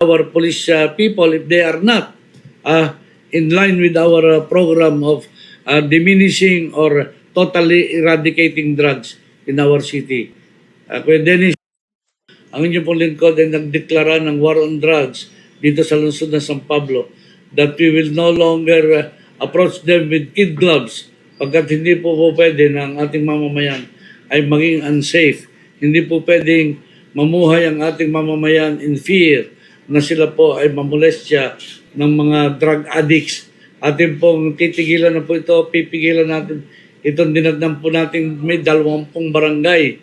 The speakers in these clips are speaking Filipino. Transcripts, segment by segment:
our police people if they are not in line with our program of diminishing or totally eradicating drugs in our city. Kuya Dennis, ang inyong pong lingkod ay nagdeklara ng war on drugs dito sa lungsod ng San Pablo that we will no longer approach them with kid gloves pagkat hindi po pwede na ang ating mamamayan ay maging unsafe. Hindi po pwedeng mamuhay ang ating mamamayan in fear na sila po ay mamolestya ng mga drug addicts. Atin pong titigilan na po ito, pipigilan natin itong dinagdan po natin may 20 barangay.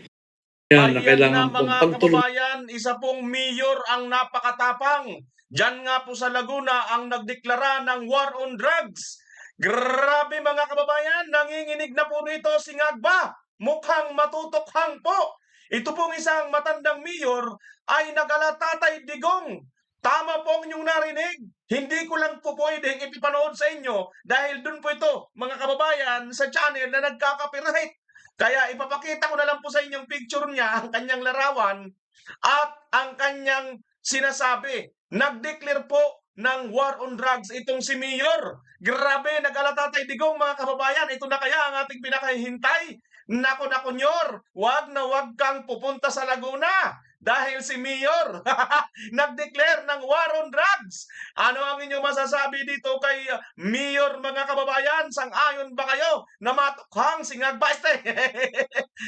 Yan, na kailangan pong mga pagtulong. kababayan, isa pong mayor ang napakatapang. Diyan nga po sa Laguna ang nagdeklara ng war on drugs. Grabe mga kababayan, nanginginig na po rito si Ngagba. Mukhang matutukhang po. Ito pong isang matandang mayor ay nagalatatay digong. Tama po ang inyong narinig. Hindi ko lang po pwedeng ipipanood sa inyo dahil dun po ito, mga kababayan, sa channel na nagkaka-copyright. Kaya ipapakita ko na lang po sa inyong picture niya, ang kanyang larawan, at ang kanyang sinasabi. Nag-declare po ng war on drugs itong si Mayor. Grabe, nag-alatatay digong mga kababayan. Ito na kaya ang ating pinakahihintay? Nako, Nyor, wag na wag kang pupunta sa Laguna. Dahil si Mayor nag-declare ng war on drugs. Ano ang inyong masasabi dito kay Mayor mga kababayan? Sang-ayon ba kayo na matukhang si Ngagba?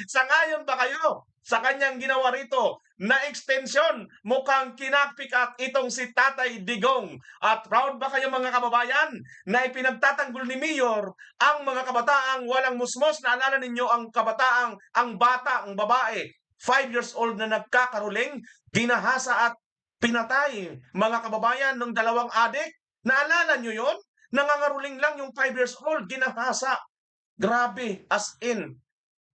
Sang-ayon ba kayo sa kanyang ginawa rito na extension? Mukhang kinakpikat itong si Tatay Digong. At proud ba kayo mga kababayan na ipinagtatanggol ni Mayor ang mga kabataang walang musmos? Naalala ninyo ang kabataang, ang bata, ang babae, 5 years old na nagkakaruling, ginahasa at pinatay mga kababayan ng 2 adik. Naalala nyo yon? Nangangaruling lang yung 5 years old, ginahasa. Grabe, as in,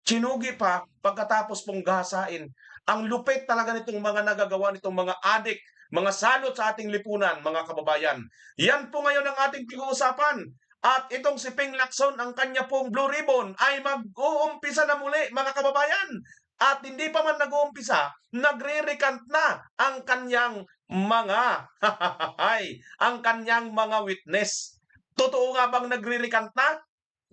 chinugi pa pagkatapos pong gahasain. Ang lupit talaga nitong mga nagagawa nitong mga adik, mga salot sa ating lipunan, mga kababayan. Yan po ngayon ang ating pag-uusapan. At itong si Ping Lacson, ang kanya pong Blue Ribbon, ay mag-uumpisa na muli, mga kababayan. At hindi pa man nag-uumpisa, nagre-recant na ang kanyang mga ang kanyang mga witness. Totoo nga bang nagre-recant na?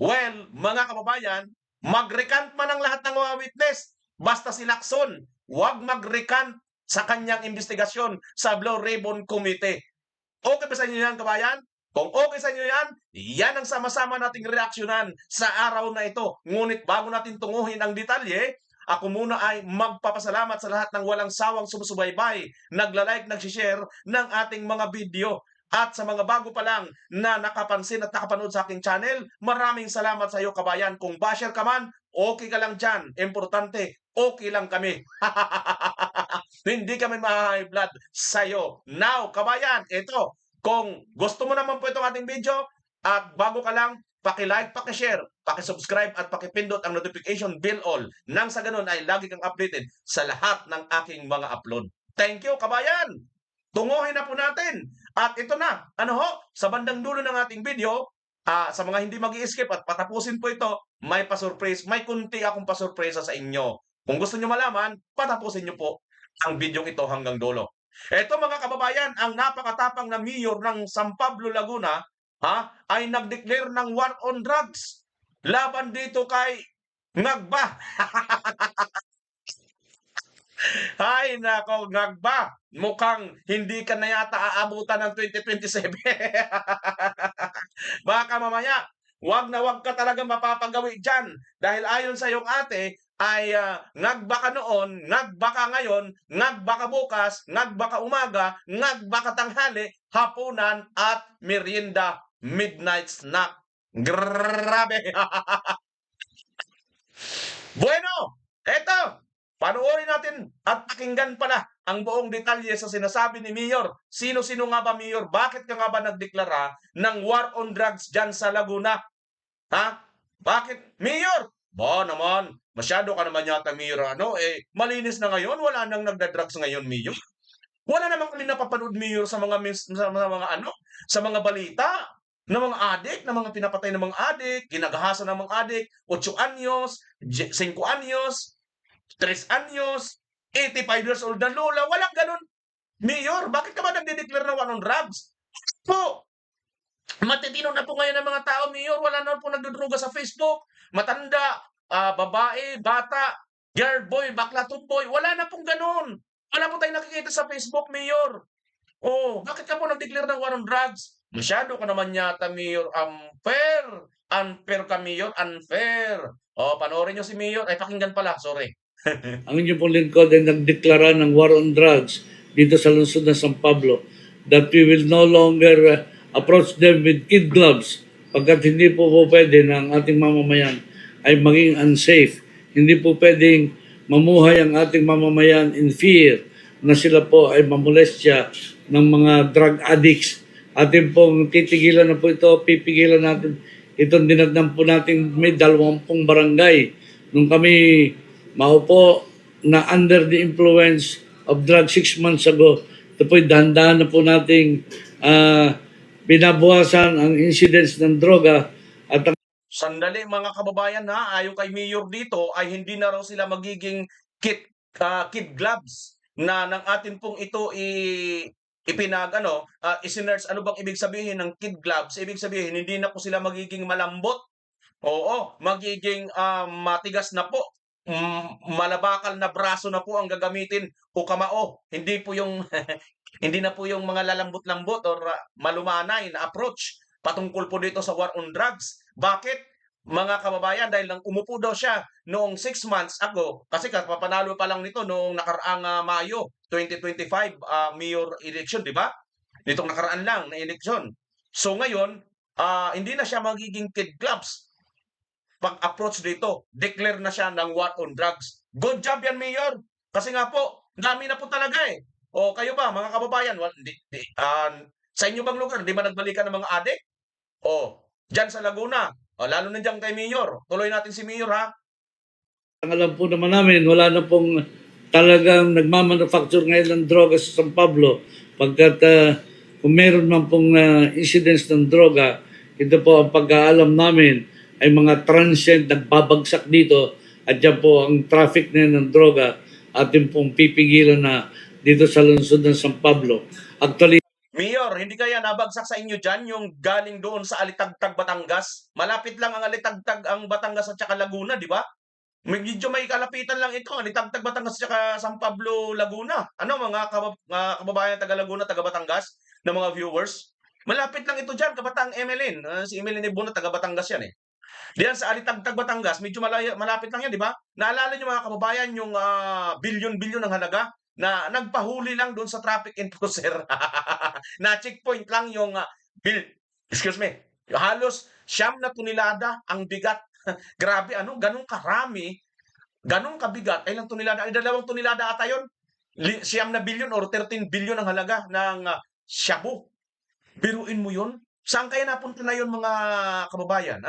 Well, mga kababayan, mag-recant man ang lahat ng mga witness. Basta si Lacson, huwag mag-recant sa kanyang investigasyon sa Blue Ribbon Committee. Okay ba sa inyo yan, kabayan? Kung okay sa inyo yan, yan ang sama-sama nating reaksyonan sa araw na ito. Ngunit bago natin tunguhin ang detalye, ako muna ay magpapasalamat sa lahat ng walang sawang sumusubaybay, nagla-like, nagsishare ng ating mga video. At sa mga bago pa lang na nakapansin at nakapanood sa aking channel, maraming salamat sa iyo, kabayan. Kung basher ka man, okay ka lang dyan. Importante, okay lang kami. Hindi kami ma-high blood sa iyo. Now, kabayan, ito, kung gusto mo naman po itong ating video, at bago ka lang, paki-like, paki-share, paki-subscribe at paki-pindot ang notification bell all nang sa ganun ay lagi kang updated sa lahat ng aking mga upload. Thank you, kabayan! Tunguhin na po natin. At ito na, sa bandang dulo ng ating video, sa mga hindi mag-i-skip at patapusin po ito, may pa-surprise, may kunti akong pa-surpresa sa inyo. Kung gusto nyo malaman, patapusin nyo po ang video ito hanggang dulo. Ito mga kababayan, ang napakatapang na mayor ng San Pablo, Laguna, ay nag-declare ng war on drugs laban dito kay Ngagba. Ay nako, Ngagba, mukhang hindi ka na yata aabutan ng 2027. Baka mamaya, wag na wag ka talaga mapapagawi dyan. Dahil ayon sa iyong ate, ay Ngagba ka noon, Ngagba ka ngayon, Ngagba ka bukas, Ngagba ka umaga, Ngagba ka tanghali, hapunan at merienda, midnight snack. Grabe! Bueno, eto, panoorin natin at pakinggan pala ang buong detalye sa sinasabi ni Mayor. Sino-sino nga ba, Mayor? Bakit ka nga ba nagdeklara ng war on drugs dyan sa Laguna? Bakit? Mayor! Ba naman, masyado ka naman yata, Mayor. Malinis na ngayon, wala nang nagda-drugs ngayon, Mayor. Wala naman kami napapanood, Mayor, sa mga sa mga balita ng mga adik, ng mga pinapatay ng mga adik, ginagahasan ng mga adik, 8 anyos, 5 anyos, 3 anyos, 85 years old na lola, walang ganun. Mayor, bakit ka ba nagde-declare ng war on drugs? Po, matitino na po ngayon ng mga tao, Mayor. Wala na po nagdudruga sa Facebook. Matanda, babae, bata, girl boy, bakla tomboy. Wala na pong ganun. Wala po tayong nakikita sa Facebook, Mayor. Oh, bakit ka po nag-declare ng war on drugs? Masyado ka naman yata, Mayor. Unfair. Unfair ka, Mayor. Unfair. Oh, panoorin nyo si Mayor. Ay, pakinggan pala. Sorry. Ang inyong pong lingkod ay nagdeklara ng war on drugs dito sa lungsod ng San Pablo, that we will no longer approach them with kid gloves pagkat hindi po pwede na ang ating mamamayan ay maging unsafe. Hindi po pwedeng mamuhay ang ating mamamayan in fear na sila po ay mamolestya ng mga drug addicts. Atin pong titigilan na po ito, pipigilan natin. Itong dinagdan po natin may 20 barangay. Nung kami maupo na under the influence of drug 6 months ago, ito po'y dahan-dahan na po nating binabawasan ang incidence ng droga at ang Sandali mga kababayan ha, ayon kay Mayor dito ay hindi na raw sila magiging kid gloves na ng atin pong ito isinerge ano bang ibig sabihin ng kid gloves? Ibig sabihin hindi na po sila magiging malambot. Oo, magiging matigas na po. Malabakal na braso na po ang gagamitin o kamao. Hindi po yung hindi na po yung mga lalambot-lambot or malumanay na approach patungkol po dito sa war on drugs. Bakit? Mga kababayan, dahil nang umupo daw siya noong 6 months ago, kasi kapapanalo pa lang nito noong nakaraang Mayo 2025 mayor election, di ba? Nitong nakaraan lang na election. So ngayon, hindi na siya magiging kid gloves pag-approach dito. Declare na siya ng war on drugs. Good job yan, Mayor. Kasi nga po, dami na po talaga eh. O kayo ba, mga kababayan, sa inyo bang lugar, di ba nagbalikan ng mga adik? O, dyan sa Laguna, lalo na dyan kay Mayor. Tuloy natin si Mayor ha. ang alam po naman namin, wala na pong talagang nagmamanufacture ngayon ng droga sa San Pablo. Pagkat kung meron man pong incidents ng droga, ito po ang pagkaalam namin ay mga transient nagbabagsak dito at yan po ang traffic na ng droga atin pong pipigilan na dito sa lungsod ng San Pablo. Actually, Mayor, hindi kaya nabagsak sa inyo dyan yung galing doon sa Alitagtag, Batangas? Malapit lang ang Alitagtag, ang Batangas at saka Laguna, di ba? Medyo may kalapitan lang ito, Alitagtag, Batangas at saka San Pablo, Laguna. Ano mga kababayan taga Laguna, taga Batangas na mga viewers? Malapit lang ito dyan, kabatang Emeline. Si Emeline Ibuna, taga Batangas yan eh. Diyan sa Alitagtag, Batangas, medyo malapit lang yan, di ba? Naalala niyo mga kababayan yung bilyon-bilyon ng halaga na nagpahuli lang doon sa traffic enforcer. Na checkpoint lang yung excuse me, halos 9 na tonelada ang bigat. Grabe, ganun karami, ganun kabigat, ay lang tonelada, ay 2 tonelada ata yun. 9 na bilyon or 13 bilyon ang halaga ng shabu. Biruin mo yun? Saan kaya napunta na yun mga kababayan?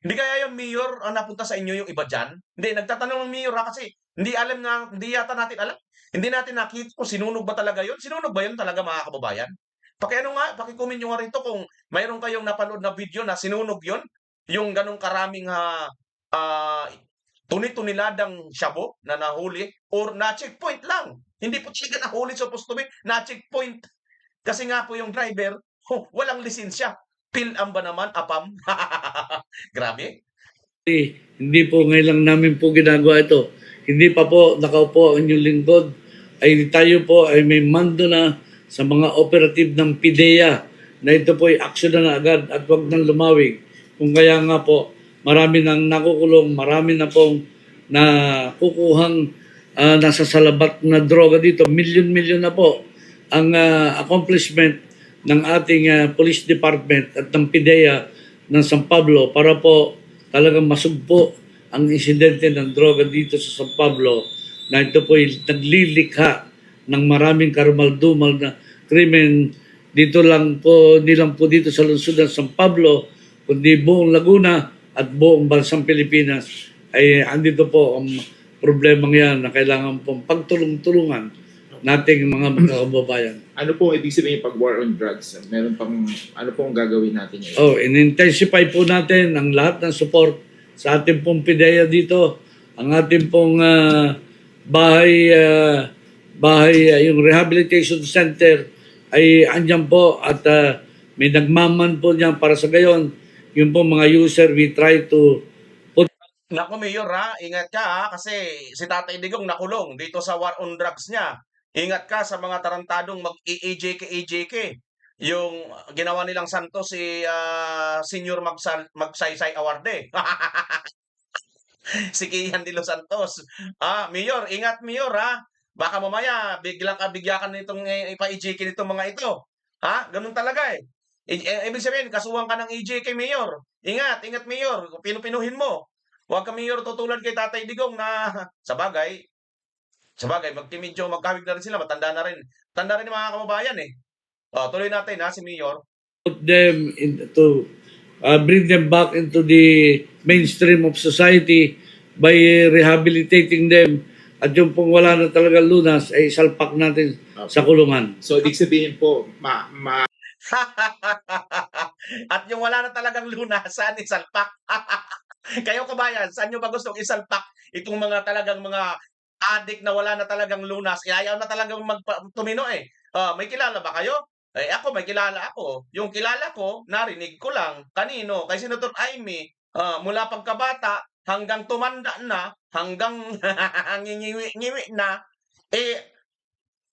Hindi kaya yung mayor ang napunta sa inyo yung iba dyan? Hindi, nagtatanong ng mayor kasi hindi hindi yata natin alam. Hindi natin nakita kung sinunog ba talaga yun. Sinunog ba yun talaga mga kababayan? Paki-comment nyo nga rito kung mayroon kayong napanood na video na sinunog yun. Yung ganong karaming tuni-tuniladang shabu na nahuli or na-checkpoint lang. Hindi po siya nahuli supposed to be, na-checkpoint. Kasi nga po yung driver, walang lisensya. Pilam ba naman, apam? Grabe. hindi po ngayon lang namin po ginagawa ito. Hindi pa po nakaupo ang inyong lingkod. Ay tayo po ay may mando na sa mga operative ng PIDEA na ito po ay aksyon na agad at huwag nang lumawig. Kung kaya nga po, marami nang nakukulong, marami na pong nakukuhang nasasalabat na droga dito. Milyon-milyon na po ang accomplishment ng ating police department at ng PIDEA ng San Pablo para po talagang masugpo ang insidente ng droga dito sa San Pablo na ito po ay naglilikha ng maraming karumal-dumal na krimen dito lang po, hindi lang po dito sa lungsod ng San Pablo, kundi buong Laguna at buong bansang Pilipinas ay andito po ang problemang yan na kailangan pong pagtulong-tulungan nating mga kababayan. Ano po ibig sabihin pag war on drugs? Meron pang, ano pong gagawin natin ngayon? In-intensify po natin ang lahat ng support sa ating pong PIDEA dito, ang ating pong bahay, yung rehabilitation center ay andyan po at may nagmaman po niyan para sa gayon. Yung po mga user, we try to put Naku, Mayor ha, ingat ka ha, kasi si Tatay Digong nakulong dito sa war on drugs niya. Ingat ka sa mga tarantadong mag-AJK. Yung ginawa nilang santo si Senior Magsaysay Awarde. Si Kian de los Santos. Mayor, ingat Mayor ha. Baka mamaya bigla ka nitong ipa-EJK nitong mga ito. Ha? Ganun talaga eh. Ibig sabihin, kasuhan ka ng EJK Mayor. Ingat Mayor. Pinupinuhin mo. Huwag ka Mayor tutulad kay Tatay Digong na sa bagay, medyo magkawig na rin sila, matanda na rin. Tanda rin yung mga kababayan eh. Tuloy natin ha, si Mayor. them into bring them back into the mainstream of society by rehabilitating them at yung pong wala na talaga lunas ay salpak natin sa kulungan. So, ibig sabihin po, At yung wala na talagang lunasan, isalpak. Kayo kabayan, saan nyo ba gustong isalpak itong mga talagang mga adik na wala na talagang lunas? Ayaw na talagang tumino eh. May kilala ba kayo? Ako, may kilala ako. Yung kilala ko, narinig ko lang. Kanino? Kay Senator Amy. Mula pagkabata hanggang tumanda na, hanggang ngingiwi na,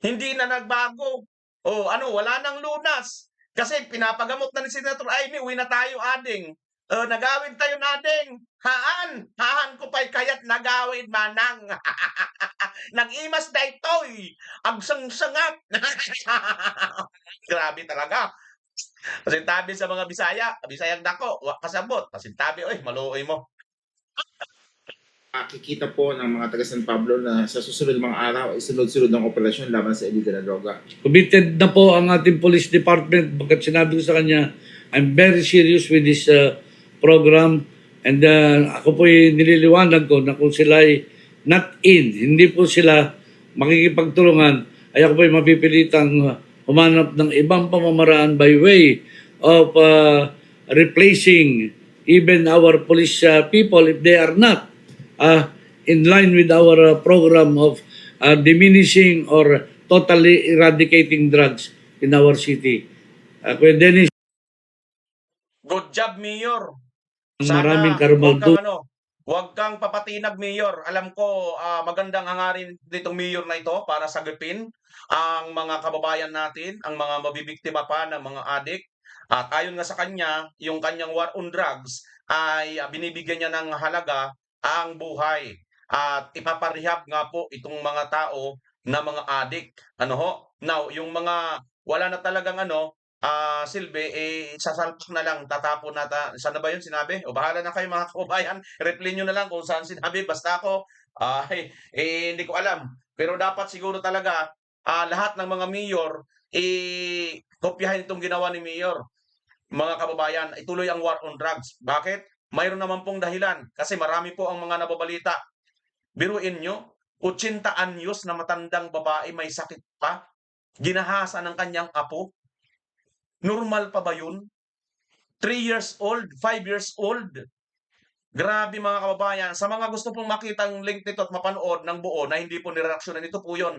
hindi na nagbago. Wala nang lunas. Kasi pinapagamot na ni Senator Amy, uwi na tayo ading. Nagawid tayo nading. Haan ko pa'y kayat nagawid manang. Nag-imas da ito'y. Agsang-sangap. Grabe talaga. Pasintabi sa mga Bisayang dako, wa kasabot. Pasintabi, maluoy mo. makikita po ng mga taga San Pablo na sa susunod mga araw ay sunod-sunod ng operasyon laban sa illegal na droga. Committed na po ang ating police department pagkat sinabi ko sa kanya, I'm very serious with this program and ako po'y nililiwanag ko na kung sila ay not in, hindi po sila makikipagtulungan, ay ako po'y mapipilitang humanap ng ibang pamamaraan by way of replacing even our police people if they are not in line with our program of diminishing or totally eradicating drugs in our city. Kuya Dennis, Good job, Mayor. maraming Huwag karumaldo. kang huwag kang papatinag, Mayor. Alam ko, magandang hangarin ditong Mayor na ito para sagipin ang mga kababayan natin, ang mga mabibiktima pa ng mga adik. At ayon nga sa kanya, yung kanyang war on drugs ay binibigyan niya ng halaga ang buhay. At ipaparehab nga po itong mga tao na mga adik. Now, yung mga wala na talagang silbi, sasalpak na lang, tatapon na saan na ba yun sinabi? O bahala na kayo mga kababayan, reply nyo na lang kung saan sinabi, basta ako, hindi ko alam. Pero dapat siguro talaga, lahat ng mga mayor, kopyahin itong ginawa ni Mayor. Mga kababayan, ituloy ang war on drugs. Bakit? Mayroon naman pong dahilan. Kasi marami po ang mga nababalita. Biruin nyo, 80 anyos na matandang babae may sakit pa, ginahasa ng kanyang apo. Normal pa ba yun? 3 years old, 5 years old. Grabe mga kababayan. Sa mga gusto pong makita ang link nito at mapanood ng buo na hindi po nireaksyonan, ito po yun.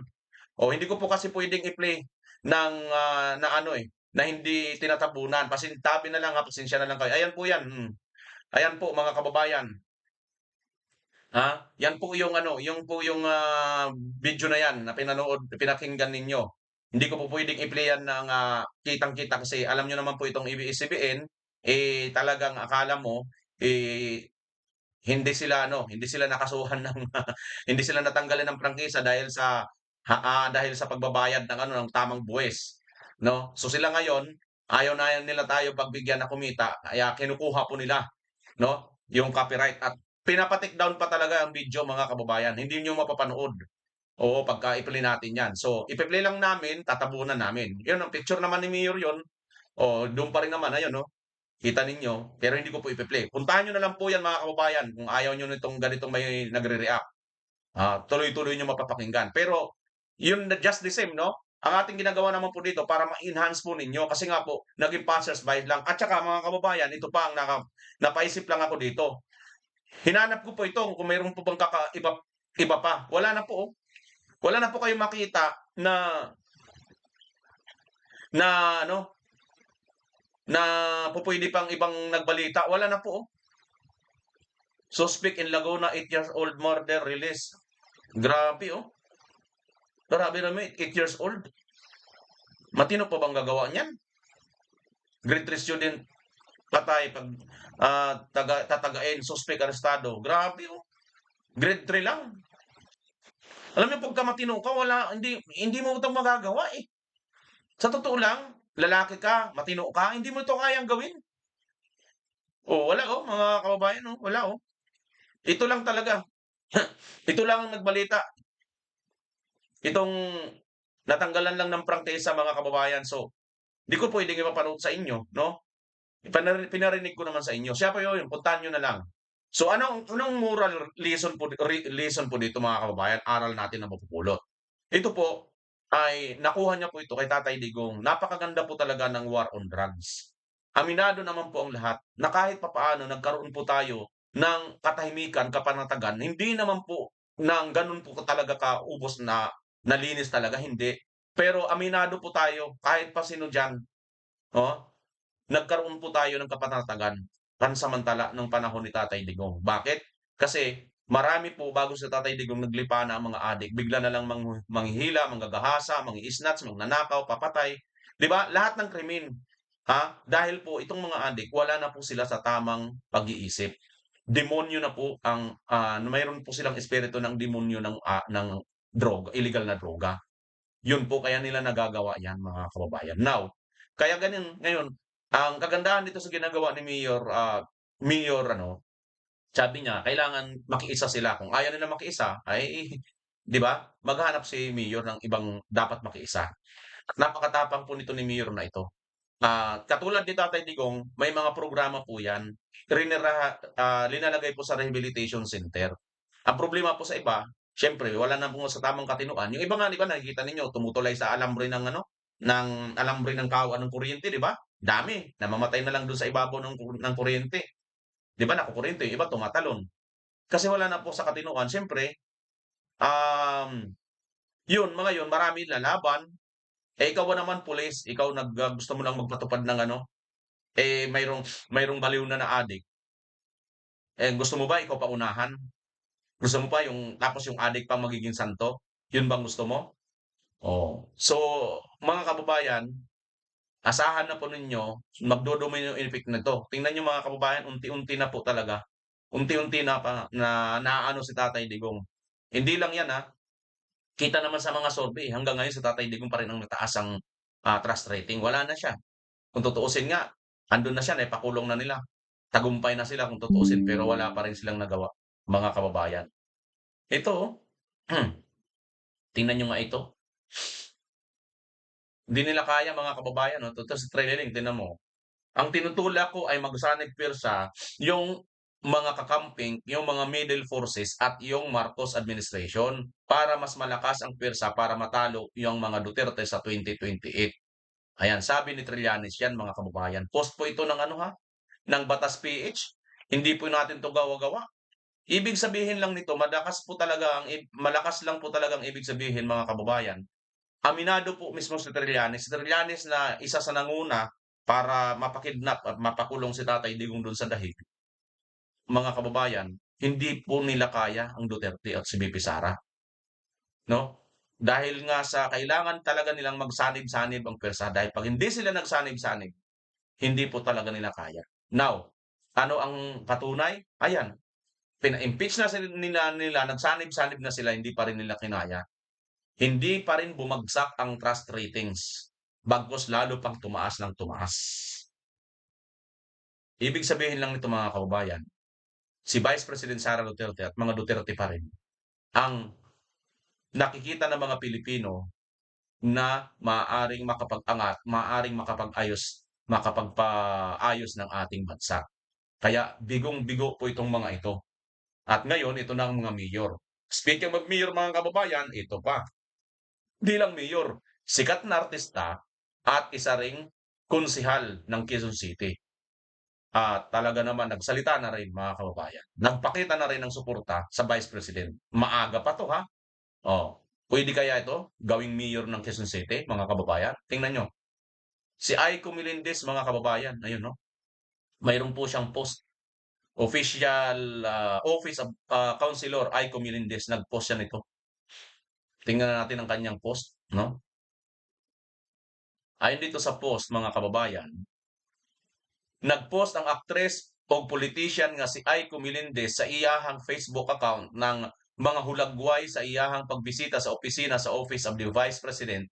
Hindi ko po kasi pwedeng i-play ng na hindi tinatabunan. Pasintabi na lang pasensya na lang kayo. Ayan po yan. Ayan po mga kababayan. Yan po yung yung po yung video na yan na pinakinggan ninyo. Hindi ko po pwedeng i-play yan ng kitang-kita kasi alam nyo naman po itong ABS-CBN, talagang akala mo, hindi sila nakasuhan ng hindi sila natanggalan ng prangkisa dahil sa pagbabayad ng tamang buwis, no? So sila ngayon, ayaw na nila tayo pagbigyan na kumita, kaya kinukuha po nila, no? Yung copyright at pinapatik down pa talaga ang video mga kababayan. Hindi niyo mapapanood. Oo, pagka i-play natin 'yan. So, ipe-play lang namin, tatabunan namin. 'Yun ang picture naman ni Mayor 'yun. Doon pa rin naman ayun, no. Kita ninyo, pero hindi ko po ipe-play. Puntahan niyo na lang po 'yan mga kababayan kung ayaw niyo nitong ganitong may nagre-react. Tuloy-tuloy niyo mapapakinggan. Pero 'yun just the same, no. Ang ating ginagawa naman po dito para ma-enhance po ninyo kasi nga po naging passers-by lang. At saka mga kababayan, ito pa ang napaisip lang ako dito. Hinanap ko po ito kung mayroon po bang iba pa. Wala na po. Wala na po kayong makita na ano, na pupwede pang ibang nagbalita. Wala na po. Suspect in Laguna, 8 years old murder release. Grabe oh. Grabe naman, 8 years old. Matino pa bang gagawa niyan? Grade 3 student patay pag tatagain, suspect arestado. Grabe oh. Grade 3 lang. Alam mo pagka matino ka, hindi mo ito magagawa eh. Sa totoo lang, lalaki ka, matino ka, hindi mo ito kayang gawin. Oh, wala oh, mga kababayan oh, wala oh. Ito lang talaga. Ito lang ang nagbalita. Itong natanggalan lang ng prangkisa mga kababayan. So, di ko pwedeng ipapanood sa inyo, no? Pinarinig ko naman sa inyo. Siya po yun, puntahan nyo na lang. So, anong moral lesson po dito mga kababayan? Aral natin na mapupulot. Ito po ay nakuha niya po ito kay Tatay Digong. Napakaganda po talaga ng war on drugs. Aminado naman po ang lahat na kahit papaano nagkaroon po tayo ng katahimikan, kapanatagan, hindi naman po nang ganun po talaga kaubos na nalinis talaga, hindi. Pero aminado po tayo, kahit pa sino dyan, oh, nagkaroon po tayo ng kapanatagan pansamantala ng panahon ni Tatay Digong. Bakit? Kasi marami po bago si Tatay Digong naglipa na ang mga adik, bigla na lang manghihila, manggagahasa, mangi-snatch, magnanakaw, papatay. 'Di ba? Lahat ng krimen. Ha? Dahil po itong mga adik, wala na po sila sa tamang pag-iisip. Demonyo na po ang mayroon po silang espiritu ng demonyo ng droga, illegal na droga. Yun po kaya nila nagagawa 'yan mga kababayan. Now, kaya ganon ngayon, ang kagandahan dito sa ginagawa ni Mayor ano, sabi niya kailangan makiisa sila. Kung ayaw nila makiisa ay 'di ba, maghahanap si Mayor ng ibang dapat makiisa. At napakatapang po nito ni Mayor na ito. Katulad ni Tatay Digong, may mga programa po 'yan, linalagay po sa rehabilitation center. Ang problema po sa iba, siyempre wala na po sa tamang katinuan. Yung iba nga 'di ba nakikita ninyo tumutulay sa alambre ng ano, ng alambre ng kawan ng kuryente 'di ba? Dami, namamatay na lang dun sa ibabaw ng kuryente. 'Di ba nakukuryente, yung iba tumatalon. Kasi wala na po sa katinuan. Siyempre, yun mga yun marami lalaban. Eh, ikaw ba naman pulis, ikaw gusto mo lang magpatupad ng ano, eh, mayroong baliw na adik, eh, gusto mo ba ikaw paunahan? Gusto mo pa tapos yung adik pang magiging santo? Yun bang gusto mo? Oh. So, mga kababayan, asahan na po ninyo, magdo-domino effect na 'to. Tingnan niyo mga kababayan, unti-unti na po talaga. Unti-unti na naaano si Tatay Digong. Hindi lang 'yan, kita naman sa mga survey hanggang ngayon si Tatay Digong pa rin ang mataas ang, trust rating. Wala na siya. Kung tutuusin nga, andun na siya, naipakulong na nila. Tagumpay na sila kung tutuusin, pero wala pa rin silang nagawa, mga kababayan. Ito, tingnan niyo nga ito. Hindi nila kaya mga kababayan, 'no, sa training tingnan mo. Ang tinutulak ko ay magsanib pwersa yung mga kakamping, yung mga middle forces at yung Marcos administration para mas malakas ang pwersa para matalo yung mga Duterte sa 2028. Ayan, sabi ni Trillanes yan mga kababayan. Post po ito ng ano ng Batas PH. Hindi po natin 'to gawa-gawa. Ibig sabihin lang nito malakas lang po talagang ibig sabihin mga kababayan. Aminado po mismo si Trillanes na isa sa nanguna para mapa-kidnap at mapakulong si Tatay Digong dun sa dahig. Mga kababayan, hindi po nila kaya ang Duterte at si VP Sara, 'no? Dahil nga sa kailangan talaga nilang magsanib-sanib ang pwersa dahil 'pag hindi sila nagsanib-sanib, hindi po talaga nila kaya. Now, ano ang patunay? Ayan, pina-impeach na nila, nagsanib-sanib na sila, hindi pa rin nila kinaya. Hindi pa rin bumagsak ang trust ratings, bagkus lalo pang tumaas ng tumaas. Ibig sabihin lang nito mga kababayan, si Vice President Sara Duterte at mga Duterte pa rin ang nakikita ng mga Pilipino na maaaring makapag-angat, maaaring makapagpaayos ng ating bansa. Kaya bigong-bigo po itong mga ito. At ngayon, ito na ang mga mayor. Speaking of mayor mga kababayan, ito pa. Di lang mayor, sikat na artista at isa ring konsehal ng Quezon City. At talaga naman nagsalita na rin mga kababayan. Nagpakita na rin ng suporta sa Vice President. Maaga pa 'to Oh. Pwede kaya ito gawing mayor ng Quezon City, mga kababayan? Tingnan nyo. Si Aiko Melendez, mga kababayan, ayun, no? Mayroon po siyang post. Official Office of Councilor Aiko Melendez, nag-post siya nito. Tingnan natin ang kanyang post, no? Ayon dito sa post, mga kababayan, nag-post ang aktres o politician nga si Aiko Melendez sa iyahang Facebook account ng mga hulagway sa iyahang pagbisita sa opisina sa Office of the Vice President.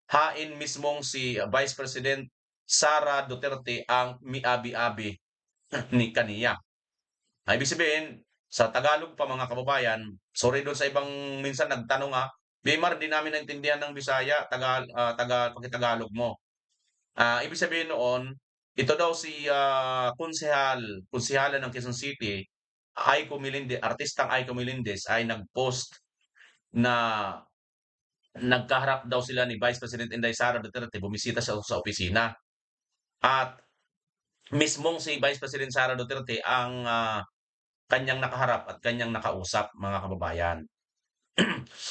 Hain mismong si Vice President Sara Duterte ang miabi-abi ni kaniya. Ibig sabihin, sa Tagalog pa mga kababayan, sorry doon sa ibang minsan nagtanong Bimar, di namin naintindihan ng Bisaya, Tagalog mo. Ibig sabihin noon, ito daw si konsehala ng Quezon City, Aiko Melendez, artistang Aiko Melendez ay nag-post na nagkaharap daw sila ni Vice President Inday Sara Duterte, bumisita siya sa opisina. At mismong si Vice President Sara Duterte ang kanyang nakaharap at kanyang nakausap, mga kababayan.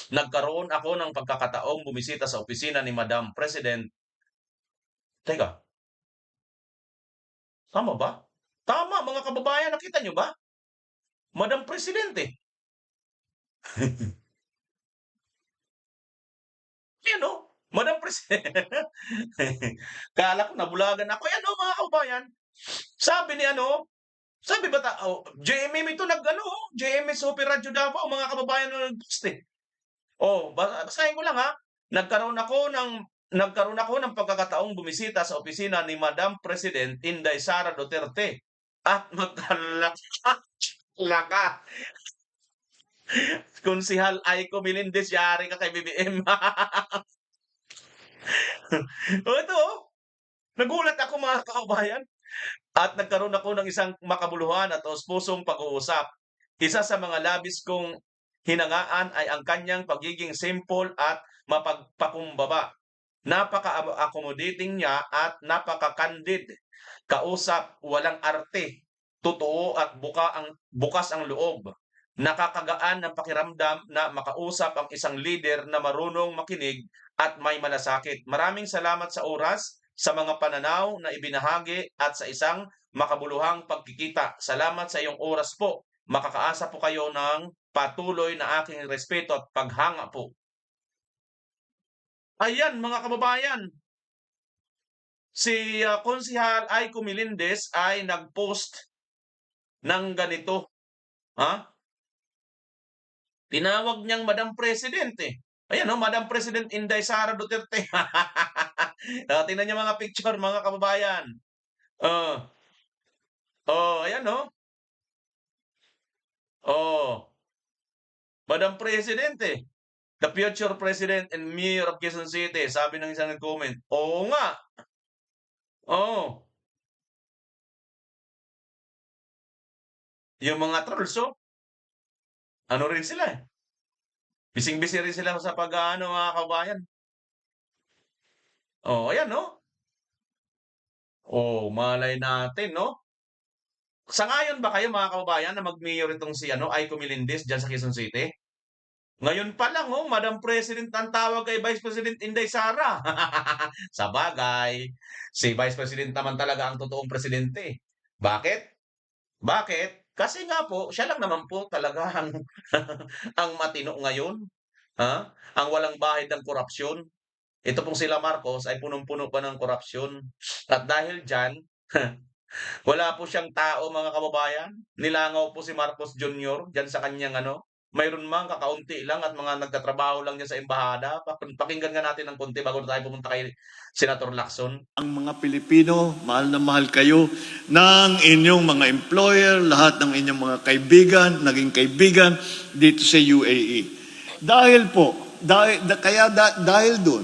Nagkaroon ako ng pagkakataong bumisita sa opisina ni Madam President. Teka, tama ba? Tama, mga kababayan, nakita nyo ba? Madam Presidente. Yan o, Madam President. Kala ko nabulagan ako. Yan o, mga kababayan. Sabi ni sabi ba JMM ito JMM Super Radio Davao, mga kababayan na nag-post eh. Basahin ko lang Nagkaroon ako ng pagkakataong bumisita sa opisina ni Madam President Inday Sara Duterte at magkalaka. Konsehal Aiko Melendez, yari ka kay BBM. Ito, nagulat ako, mga kababayan. At nagkaroon ako ng isang makabuluhan at pusong pag-uusap. Isa sa mga labis kong hinangaan ay ang kanyang pagiging simple at mapagpakumbaba. Napaka-accommodating niya at napaka-candid. Kausap, walang arte. Totoo at bukas ang loob. Nakakagaan ng pakiramdam na makausap ang isang leader na marunong makinig at may malasakit. Maraming salamat sa oras, sa mga pananaw na ibinahagi at sa isang makabuluhang pagkikita. Salamat sa iyong oras po. Makakaasa po kayo ng patuloy na aking respeto at paghanga po. Ayan, mga kababayan. Si Konsehal Aiko Melendez ay nag-post ng ganito. Tinawag niyang Madam President eh. Ayan Madam President Inday Sara Duterte. Tingnan niyo mga picture, mga kababayan. Ayan Madam President eh. The future President and Mayor of Quezon City. Sabi ng isang nag-comment. Oo nga. Yung mga trolls, ano rin sila eh. Bising-bisi rin sila sa mga kabayan. Ayan malay natin, Sangayon ba kayo, mga kababayan, na mag-mayor itong si Aiko Melendez dyan sa Quezon City? Ngayon pa lang, Madam President ang tawag kay Vice President Inday Sara. Sa bagay, si Vice President naman talaga ang totoong presidente. Bakit? Kasi nga po, siya lang naman po talaga ang matino ngayon. Ang walang bahid ng korupsyon. Ito pong sila Marcos ay punong-puno pa ng korupsyon. At dahil dyan, wala po siyang tao, mga kababayan. Nilangaw po si Marcos Jr. dyan sa kanyang mayroon man kakaunti lang at mga nagtatrabaho lang dyan sa embahada. Pakinggan nga natin ng konti bago tayo pumunta kay Senator Lacson. Ang mga Pilipino, mahal na mahal kayo ng inyong mga employer, lahat ng inyong mga kaibigan, naging kaibigan dito sa UAE. Dahil doon,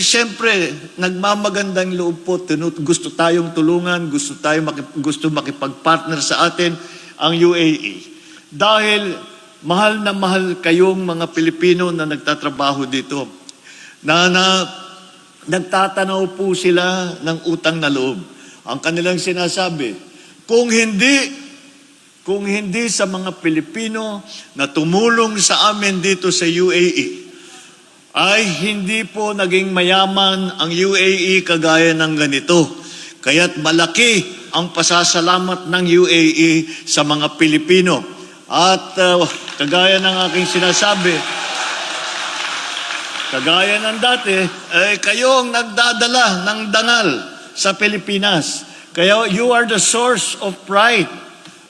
siyempre, nagmamagandang loob po, gusto tayong tulungan, gusto makipag-partner sa atin ang UAE. Dahil mahal na mahal kayong mga Pilipino na nagtatrabaho dito, na nagtatanaw po sila ng utang na loob. Ang kanilang sinasabi, kung hindi sa mga Pilipino na tumulong sa amin dito sa UAE, ay hindi po naging mayaman ang UAE kagaya ng ganito. Kaya't malaki ang pasasalamat ng UAE sa mga Pilipino. At kagaya ng aking sinasabi, kagaya ng dati, kayo ang nagdadala ng dangal sa Pilipinas. Kaya you are the source of pride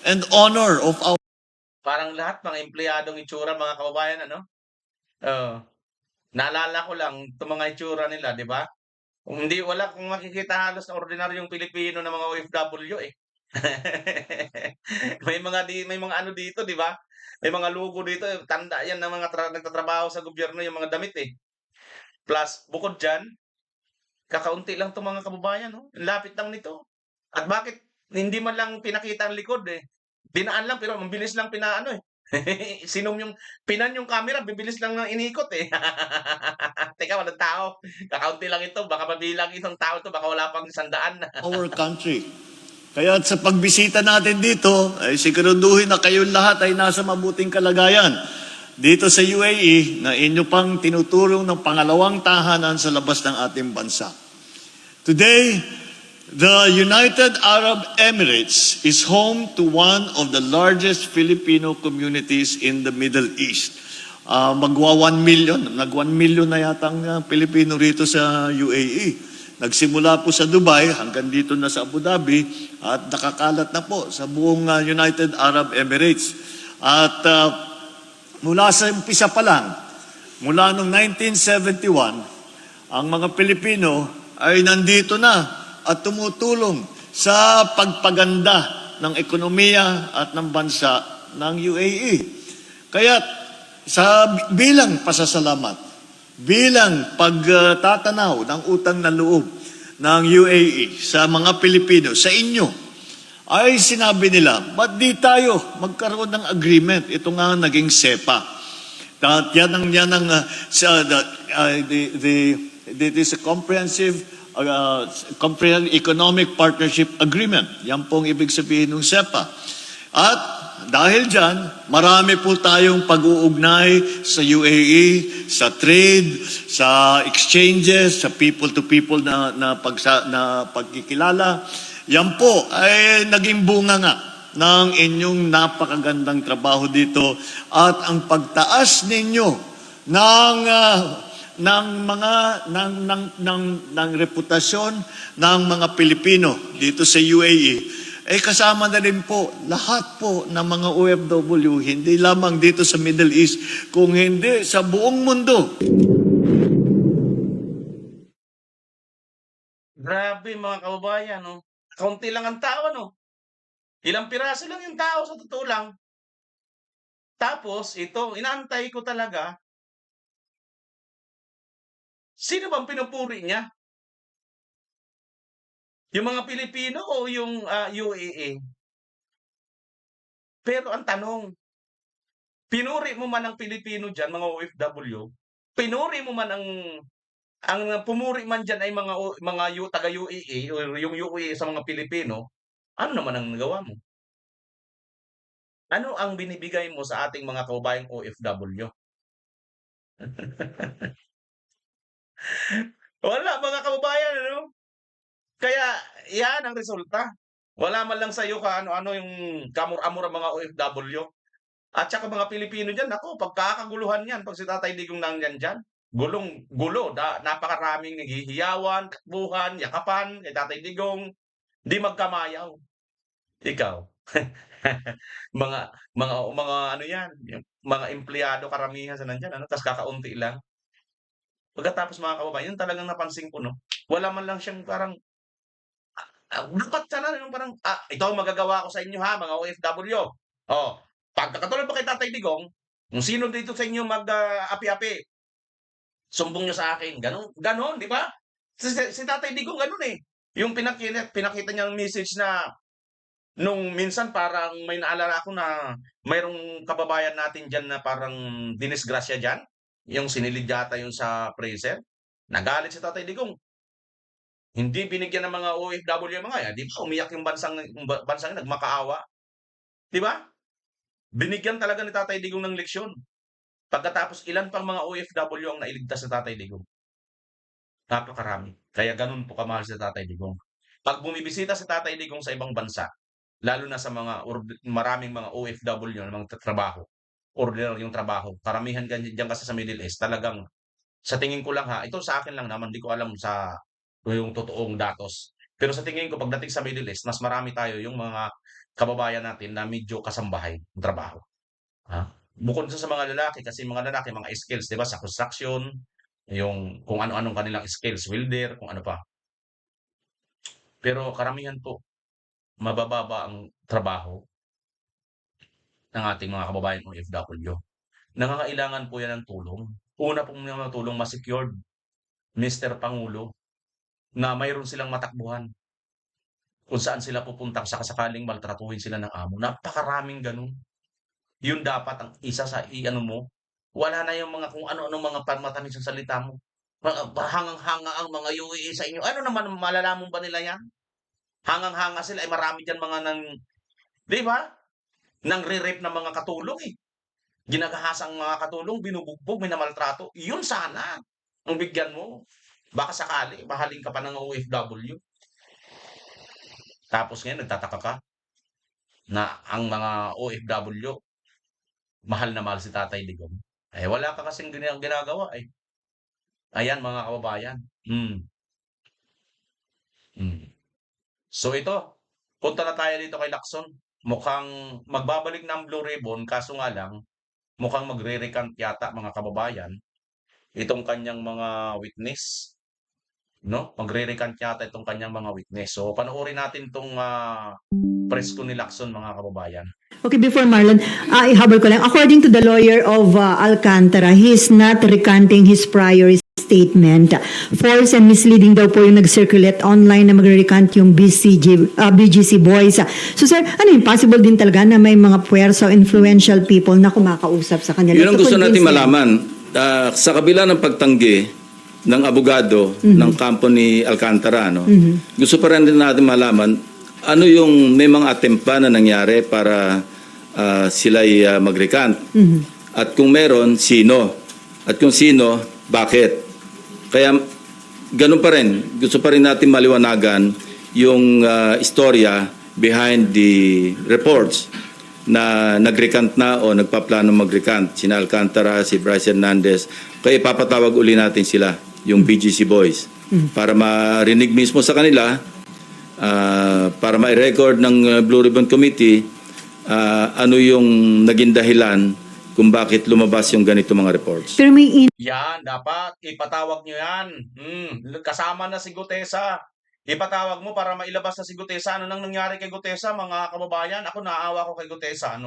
and honor of our... Parang lahat mga empleyadong itsura mga kababayan, ano? Naalala ko lang itong mga itsura nila, di ba? Kung hindi, wala kung makikita halos na ordinaryong Pilipino na mga OFW eh. May mga ano dito, di ba? May mga logo dito, tanda yan ng mga nagtatrabaho sa gobyerno yung mga damit eh. Plus, bukod dyan, kakaunti lang itong mga kababayan, no? Ang lapit lang nito. At bakit hindi man lang pinakita ang likod eh? Dinaan lang pero mabilis lang pinaano eh. Pinan yung camera, bibilis lang ng inikot eh. Teka, walang tao. Kakaunti lang ito. Baka mabilang isang tao ito. Baka wala pang 100. our country. Kaya sa pagbisita natin dito, ay siguraduhin na kayong lahat ay nasa mabuting kalagayan. Dito sa UAE, na inyo pang tinuturong ng pangalawang tahanan sa labas ng ating bansa. Today, the United Arab Emirates is home to one of the largest Filipino communities in the Middle East. Magwa 1 million, nag 1 million na yata ang Pilipino rito sa UAE. Nagsimula po sa Dubai hanggang dito na sa Abu Dhabi at nakakalat na po sa buong United Arab Emirates. At mula sa umpisa pa lang, mula noong 1971, ang mga Pilipino ay nandito na at tumutulong sa pagpaganda ng ekonomiya at ng bansa ng UAE. Kaya bilang pasasalamat, bilang pagtatanaw ng utang na loob ng UAE sa mga Pilipino, sa inyo, ay sinabi nila, ba't di tayo magkaroon ng agreement? Ito nga naging SEPA. At yan ang it is a comprehensive Economic Partnership Agreement. Yan pong ibig sabihin ng SEPA. At dahil dyan, marami po tayong pag-uugnay sa UAE, sa trade, sa exchanges, sa people-to-people na pagkikilala. Yan po ay naging bunga nga ng inyong napakagandang trabaho dito at ang pagtaas ninyo ng reputasyon ng mga Pilipino dito sa UAE ay kasama na rin po lahat po ng mga OFW, hindi lamang dito sa Middle East, kung hindi sa buong mundo. Grabe mga kababayan, no? Kaunti lang ang tao, no? Ilang piraso lang yung tao sa totoo lang. Tapos, ito, inaantay ko talaga, sino bang pinupuri niya? Yung mga Pilipino o yung UAE? Pero ang tanong, pinuri mo man ang Pilipino dyan, mga OFW, pinuri mo man ang pumuri man dyan ay mga taga-UAE o yung UAE sa mga Pilipino, ano naman ang nagawa mo? Ano ang binibigay mo sa ating mga kababayang OFW? Wala mga kababayan, ano? Kaya yan ang resulta. Wala man lang sa iyo ano-ano yung kamur-amur ang mga OFW. At saka mga Pilipino dyan, ako, pagkakaguluhan yan, pag si Tatay Digong nandyan dyan, gulo, napakaraming naghihiyawan, takbuhan, yakapan, kay Tatay Digong, di magkamayaw. Ikaw, mga ano yan, yung mga empleyado karamihan sa nandyan, ano, tas kakaunti lang. Pagkatapos mga kababayan, yun talagang napansin ko, no? Wala man lang siyang parang, dapat sana yung parang, ito ang magagawa ko sa inyo ha, mga OFW. Oh, katulad pa kay Tatay Digong, kung sino dito sa inyo mag-api-api, sumbong nyo sa akin. Ganon, di ba? Si Tatay Digong ganon eh. Yung pinakita niyang message na nung minsan parang may naalala ako na mayroong kababayan natin dyan na parang dinisgrasya dyan. Yung sinilid yata yung sa freezer. Nagalit si Tatay Digong. Hindi binigyan ng mga OFW yung mga yan. Di ba umiyak yung bansang nagmakaawa? Di ba? Binigyan talaga ni Tatay Digong ng leksyon. Pagkatapos, ilan pang mga OFW ang nailigtas sa Tatay Digong? Napakarami. Kaya ganun po kamahal si Tatay Digong. Pag bumibisita si Tatay Digong sa ibang bansa, lalo na sa mga maraming mga OFW na mga trabaho, order yung trabaho, karamihan diyan kasi sa Middle East, talagang sa tingin ko lang ito sa akin lang naman, di ko alam sa yung totoong datos. Pero sa tingin ko, pagdating sa Middle East, mas marami tayo yung mga kababayan natin na medyo kasambahay ng trabaho. Bukod sa mga lalaki, kasi mga lalaki, mga skills, di ba, sa construction, yung kung ano-anong kanilang skills, welder, kung ano pa. Pero karamihan po, mabababa ang trabaho ng ating mga kababayan OFW. Nangangailangan po yan ng tulong. Una pong mga tulong ma-secured, Mr. Pangulo, na mayroon silang matakbuhan kung saan sila pupuntang sakasakaling maltratuhin sila ng amo. Napakaraming ganun. Yun dapat ang isa sa i-ano mo. Wala na yung mga kung ano-ano mga matamis sa salita mo. Hangang-hanga ang mga UAE sa inyo. Ano naman, malalaman ba nila yan? Hangang-hanga sila. Ay marami dyan mga di ba? Nang re-rape na mga katulong eh. Ginagahasang mga katulong, binubugbog, minamaltrato. Yun sana ang bigyan mo. Baka sakali, mahalin ka pa ng OFW. Tapos ngayon, nagtataka ka na ang mga OFW, mahal na mahal si Tatay Digong. Wala ka kasing ginagawa eh. Ayan mga kababayan. So ito, punta na tayo dito kay Lacson. Mukhang magbabalik ng Blue Ribbon, kaso nga lang, mukhang magre-recant yata mga kababayan itong kanyang mga witness. No? Magre-recant yata itong kanyang mga witness. So panoorin natin itong presko ni Lacson mga kababayan. Okay, before Marlon, ihabol ko lang. According to the lawyer of Alcantara, he is not recanting his prior statement. False and misleading daw po yung nag-circulate online na magre-recant yung BGC boys. So sir, ano yung possible din talaga na may mga puwersa o influential people na kumakausap sa kanila? Yun ang gusto natin malaman. Sa kabila ng pagtanggi ng abogado ng kampo ni Alcantara, gusto pa rin natin malaman ano yung may mga attempt pa na nangyari para sila'y mag-recant. At kung meron, sino? At kung sino, bakit? Kaya ganun pa rin. Gusto pa rin natin maliwanagan yung istorya behind the reports na nag-recant na o nagpaplano mag-recant. Sina Alcantara, si Bryce Hernandez. Kaya ipapatawag uli natin sila, yung BGC boys. Para marinig mismo sa kanila, para ma-record ng Blue Ribbon Committee ano yung naging dahilan kung bakit lumabas yung ganito mga reports. Pero may Yan, dapat ipatawag nyo yan. Kasama na si Gutesa. Ipatawag mo para mailabas na si Gutesa. Ano nang nangyari kay Gutesa, mga kababayan? Ako naawa ko kay Gutesa.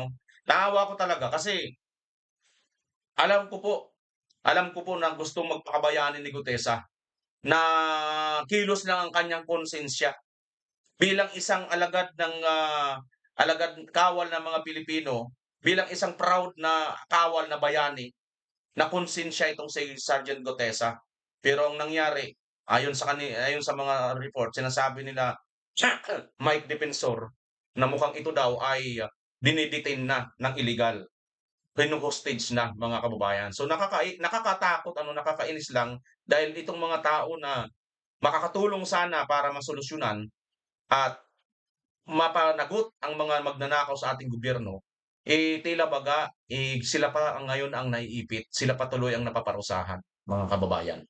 Naawa ko talaga kasi alam ko po na gustong magpakabayani ni Gutesa na kilos lang ang kanyang konsensya. Bilang isang alagad kawal ng mga Pilipino, bilang isang proud na kawal na bayani, na konsensya itong si Sergeant Gutesa. Pero ang nangyari, ayon sa mga report, sinasabi nila, Mike Defensor, na mukhang ito daw ay dinidetain na ng illegal. Hostage na mga kababayan. So nakakatakot, nakakainis lang dahil itong mga tao na makakatulong sana para masolusyonan at mapanagot ang mga magnanakaw sa ating gobyerno, tila baga, sila pa ngayon ang naiipit, sila pa tuloy ang napaparusahan, mga kababayan.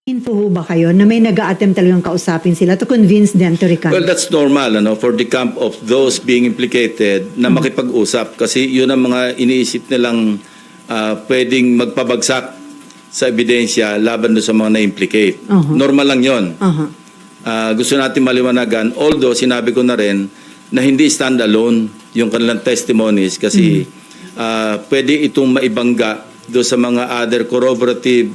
info ho ba kayo na may nag-a-attempt talagang kausapin sila to convince them to recant? Well, that's normal for the camp of those being implicated na makipag-usap kasi yun ang mga iniisip nilang pwedeng magpabagsak sa ebidensya laban sa mga na-implicate. Normal lang yun. Gusto natin maliwanagan, although sinabi ko na rin na hindi stand-alone yung kanilang testimonies kasi pwede itong maibangga do sa mga other corroborative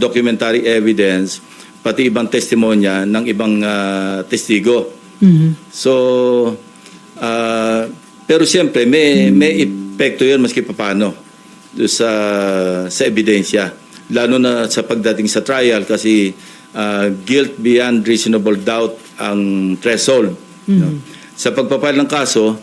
documentary evidence pati ibang testimonya ng ibang testigo. So pero siyempre may epekto 'yun maski papaano do sa ebidensya lalo na sa pagdating sa trial kasi guilt beyond reasonable doubt ang threshold. Sa pagpapile ng kaso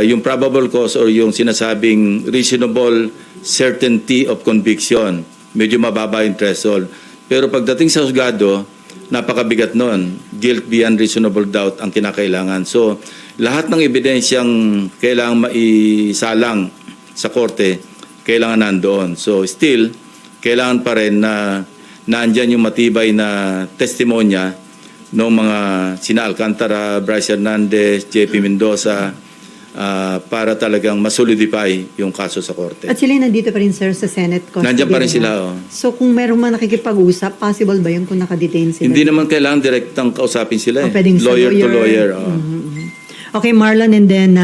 yung probable cause or yung sinasabing reasonable certainty of conviction. Medyo mababa yung threshold. Pero pagdating sa husgado, napakabigat nun. Guilt beyond reasonable doubt ang kinakailangan. So, lahat ng ebidensyang kailangan maisalang sa korte, kailangan nandoon. So, still, kailangan pa rin na naandyan yung matibay na testimonya ng mga sina Alcantara, Bryce Hernandez, JP Mendoza, para talagang masolidify yung kaso sa korte. At sila nandito pa rin, sir, sa Senate custody. Nandiyan pa rin nila. sila, oh. So kung meron man nakikipag-usap, possible ba yun kung nakadetain sila? Hindi naman kailangan direktang kausapin sila. O pwedeng sa Lawyer to lawyer. Oh. Okay, Marlon, and then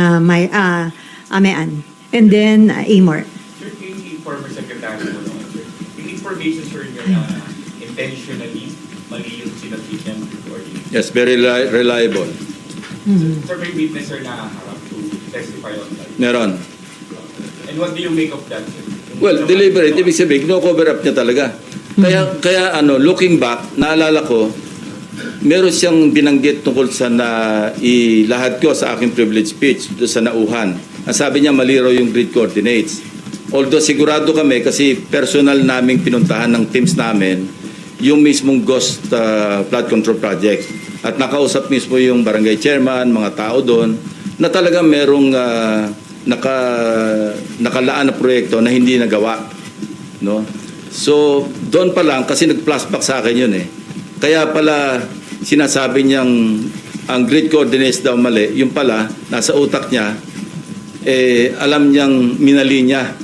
Amean. And then Amor. Sir, yung former secretary mo naman, sir, yung information, sir, niya na intentionally mali yung sinabit niya recording. Yes, very reliable. Sir, may witness, sir, na harap to testify on that. Meron. And what do you make of that, sir? Well, deliberate. Ibig sabihin, no-cover up niya talaga. Kaya looking back, naalala ko, meron siyang binanggit tungkol sa ilahad ko sa aking privilege speech doon sa nauhan. Ang sabi niya, mali raw yung grid coordinates. Although sigurado kami kasi personal naming pinuntahan ng teams namin yung mismong ghost flood control project. At nakausap mismo yung barangay chairman, mga tao doon, na talagang merong nakalaan na proyekto na hindi nagawa. No? So, doon pa lang, kasi nag-flashback sa akin yun eh. Kaya pala, sinasabi niyang ang grid coordinates daw mali, yung pala, nasa utak niya, alam niyang minali niya.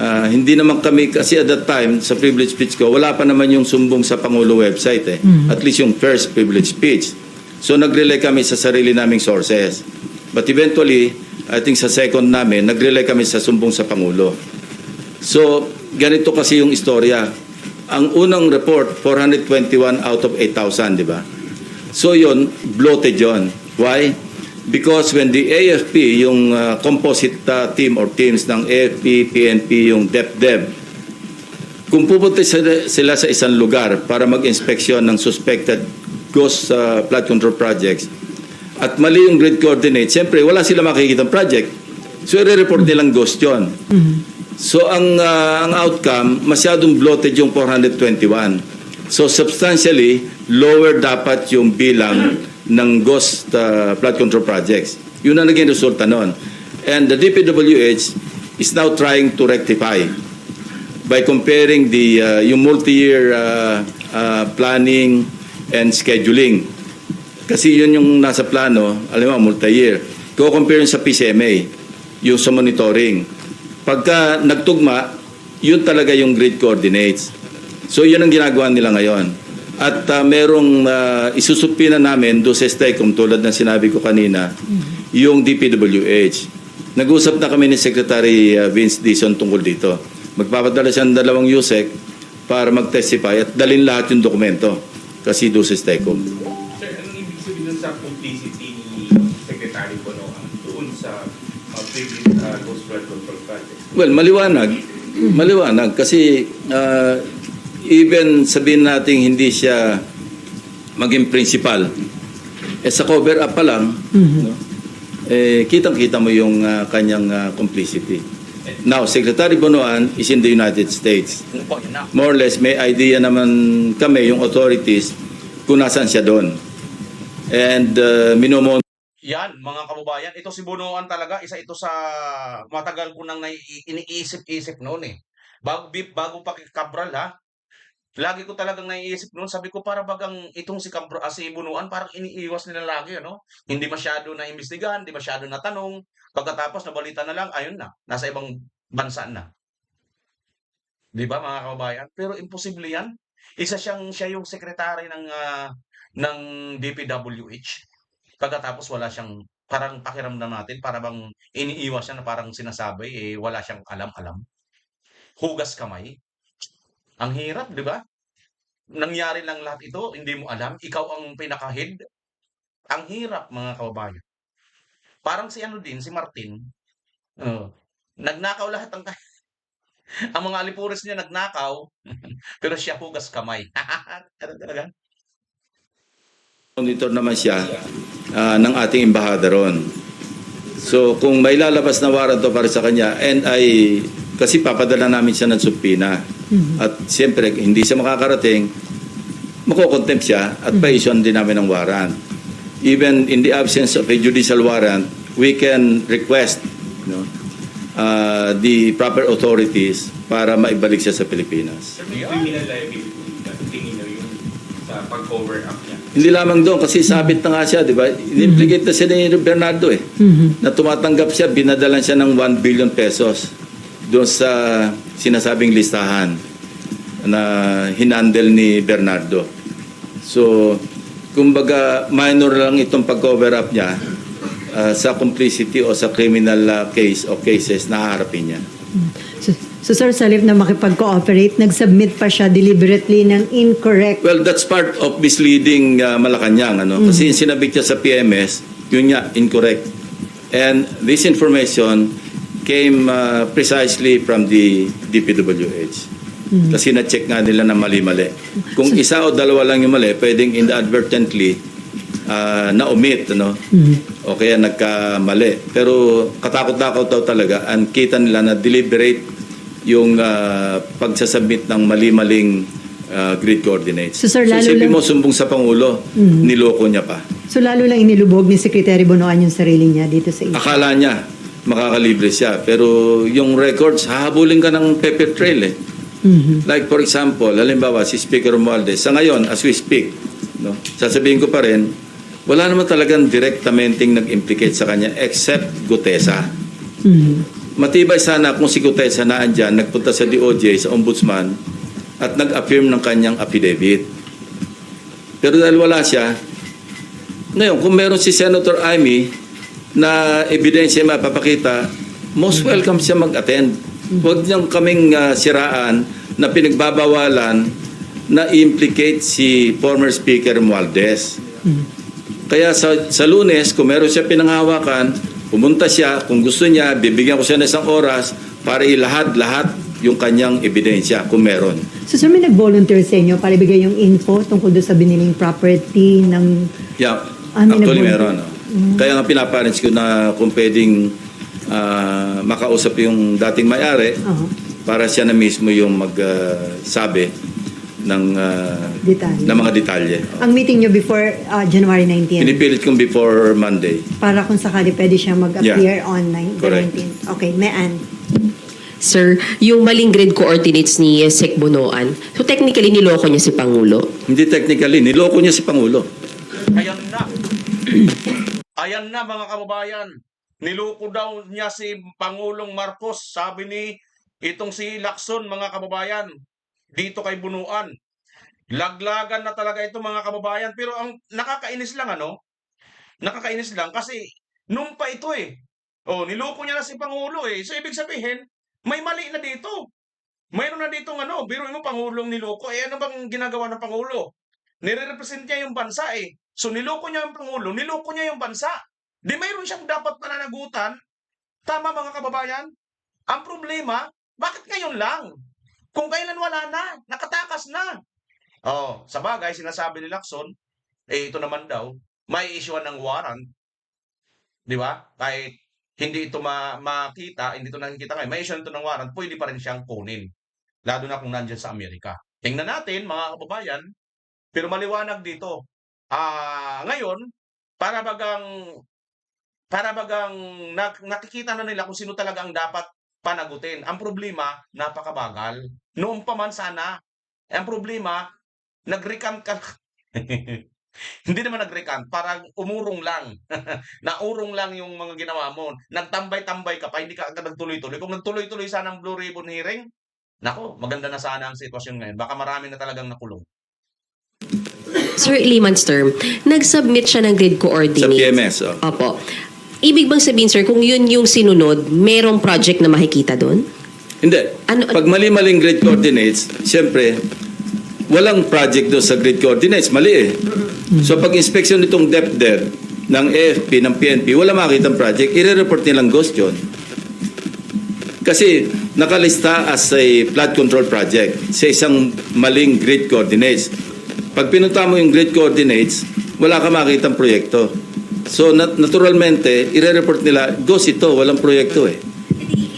Hindi naman kami, kasi at that time, sa privilege speech ko, wala pa naman yung sumbong sa Pangulo website eh. At least yung first privilege speech. So nag-relay kami sa sarili naming sources. But eventually, I think sa second namin, nag-relay kami sa sumbong sa Pangulo. So, ganito kasi yung istorya. Ang unang report, 421 out of 8,000, di ba? So yun, bloated yun. Why? Because when the AFP, yung composite team or teams ng AFP, PNP, yung DepDev, kung pupunta sila sa isang lugar para mag-inspeksyon ng suspected ghost flood control projects at mali yung grid coordinate, siyempre wala sila makikita ng project. So i-report nilang ghost yun. So ang outcome, masyadong bloated yung 421. So substantially, lower dapat yung bilang ng ghost flood control projects. Yun ang naging resulta nun. And the DPWH is now trying to rectify by comparing yung multi-year planning and scheduling. Kasi yun yung nasa plano, alam mo, multi-year. Ko-compare sa PCMA, yung sa monitoring. Pagka nagtugma, yun talaga yung grid coordinates. So yun ang ginagawa nila ngayon. At merong isusupina namin doon sa STECOM tulad ng sinabi ko kanina, yung DPWH. Nag-usap na kami ni Secretary Vince Dizon tungkol dito. Magpapadala siya ng 2 USEC para mag-testify at dalhin lahat yung dokumento kasi doon sa STECOM. Sir, anong ibig sabihin dun sa complicity ni Secretary Bonoan doon sa previous ghost flood control project? Well, maliwanag. Maliwanag kasi even sabihin natin hindi siya maging principal, sa cover up pa lang, no? Kitang-kita mo yung kanyang complicity. Now, Secretary Bonoan is in the United States. More or less, may idea naman kami, yung authorities, kung nasaan siya doon. And minomon. Yan, mga kababayan, ito si Bonoan talaga, isa ito sa matagal ko nang iniisip-isip noon eh. Bago pa kay Cabral ha, lagi ko talagang naiisip noon, sabi ko para bagang itong si Bonoan parang iniiwas nila lagi, ano? Hindi masyado na imbestigahan, hindi masyado na tanong. Pagkatapos nabalita na lang, ayun na, nasa ibang bansa na. 'Di ba mga kababayan? Pero imposible 'yan. Siya yung sekretary ng DPWH. Pagkatapos wala siyang parang pakiramdam natin, para bang iniiwas siya na parang sinasabi wala siyang alam-alam. Hugas kamay. Ang hirap, 'di ba? Nangyari lang lahat ito, hindi mo alam, ikaw ang pinaka-head. Ang hirap, mga kababayan. Parang si si Martin, nagnakaw lahat ang mga alipuris niya nagnakaw, pero siya hugas kamay. Ano talaga? Monitor naman siya ng ating embahada ron. So kung may lalabas na warrant para sa kanya, and kasi papadala namin siya ng subpoena. At siyempre, hindi siya makakarating, makokontempt siya at pa-issuean din namin ng warrant. Even in the absence of a judicial warrant, we can request the proper authorities para maibalik siya sa Pilipinas. Sir, may criminal liability ka, tingin nyo yun sa pag-cover up niya. Hindi lamang doon kasi sabit na nga siya, di ba? In-implicate na siya ni Bernardo na tumatanggap siya, binadalan siya ng 1 billion pesos doon sa sinasabing listahan na hinandle ni Bernardo. So, kumbaga minor lang itong pag-cover up niya sa complicity o sa criminal case o cases na haharapin niya. So Sir, sa halip na makipag-cooperate, nag-submit pa siya deliberately ng incorrect. Well, that's part of misleading Malacanang. Kasi yung sinabit niya sa PMS, yun nga, incorrect. And this information came precisely from the DPWH. Kasi na-check nga nila na mali-mali. Kung isa o dalawa lang yung mali, pwedeng inadvertently na-omit, o kaya nagkamali. Pero katakot-takot daw talaga. Ang kita nila na deliberate yung pagsasubmit ng mali-maling grid coordinates. So, sir, lalo isipin lang- mo, sumbong sa Pangulo, niloko niya pa. So lalo lang inilubog ni Secretary Bonoan yung sarili niya dito sa issue. Akala niya makakalibre siya. Pero yung records, hahabulin ka ng paper trail eh. Like for example, halimbawa si Speaker Romualdez, sa ngayon, as we speak, sasabihin ko pa rin, wala naman talagang directamenting nag-implicate sa kanya except Gutesa. Matibay sana kung si Gutesa na andyan, nagpunta sa DOJ, sa Ombudsman, at nag-affirm ng kanyang affidavit. Pero dahil wala siya, ngayon, kung meron si Senator Amy na ebidensya mapapakita, most welcome siya mag-attend. Huwag niyang kaming siraan na pinagbabawalan na implicate si former Speaker Romualdez. Kaya sa Lunes, kung meron siya pinanghawakan, pumunta siya, kung gusto niya, bibigyan ko siya ng isang oras para ilahad-lahat yung kanyang ebidensya kung meron. So sir, may nag-volunteer sa inyo para ibigay yung info tungkol doon sa biniling property ng... Yeah, may actually nag-volunteer. meron. Kaya nga pinaparents ko na kung pwedeng makausap yung dating may-ari para siya na mismo yung magsabi ng Detalye. ng mga detalye. Ang meeting nyo before January 19. Pinipilit kong before Monday. Para kung sakali pwede siya mag-appear online. Correct. 19. Okay, Mean. Sir, yung maling grid coordinates ni Sec Bonoan, so technically niloko niya si Pangulo? Hindi technically, niloko niya si Pangulo. Ayan na. Ayan na mga kababayan. Niloko daw niya si Pangulong Marcos. Sabi ni itong si Lacson mga kababayan. Dito kay Bunuan. Laglagan na talaga ito mga kababayan. Pero ang nakakainis lang nakakainis lang kasi nung pa ito eh. Niloko niya na si Pangulo eh. So ibig sabihin, may mali na dito. Mayroon na dito biro mo Pangulong niloko. Ano bang ginagawa ng Pangulo? Nire-represent niya yung bansa eh. So niloko niya yung Pangulo, niloko niya yung bansa. Di mayroon siyang dapat pananagutan. Tama mga kababayan? Ang problema, bakit ngayon lang? Kung kailan wala na, nakatakas na. Sa bagay, sinasabi ni Lacson, ito naman daw, may issue ng warrant. Di ba? Kahit hindi ito makita, hindi ito nakikita ngayon, may issue ito ng warrant, pwede pa rin siyang kunin. Lalo na kung nandyan sa Amerika. Tingnan natin, mga kababayan, pero maliwanag dito. Ngayon, para bagang nakikita na nila kung sino talaga ang dapat panagutin. Ang problema, napakabagal. Noon pa man sana. Ang problema, nag-recant ka. Hindi naman nag-recant, parang umurong lang. Naurong lang yung mga ginawa mo. Nagtambay-tambay ka pa, hindi ka agad nagtuloy-tuloy. Kung nagtuloy-tuloy sana ang Blue Ribbon hearing, nako, maganda na sana ang sitwasyon ngayon. Baka marami na talagang nakulong. Sir, layman's term, nag-submit siya ng grid coordinates. Sa PMS, Opo. Ibig bang sabihin, sir, kung yun yung sinunod, merong project na makikita doon? Hindi. Pag mali-maling grid coordinates, siyempre, walang project doon sa grid coordinates. Mali eh. So pag inspection nitong DepDev ng AFP, ng PNP, wala makitang project, i-report nilang ghost yun. Kasi nakalista as a flood control project sa isang maling grid coordinates. Pag pinunta mo yung grid coordinates, wala ka makitang proyekto. So naturalmente, ire-report nila, ghost ito, walang proyekto eh.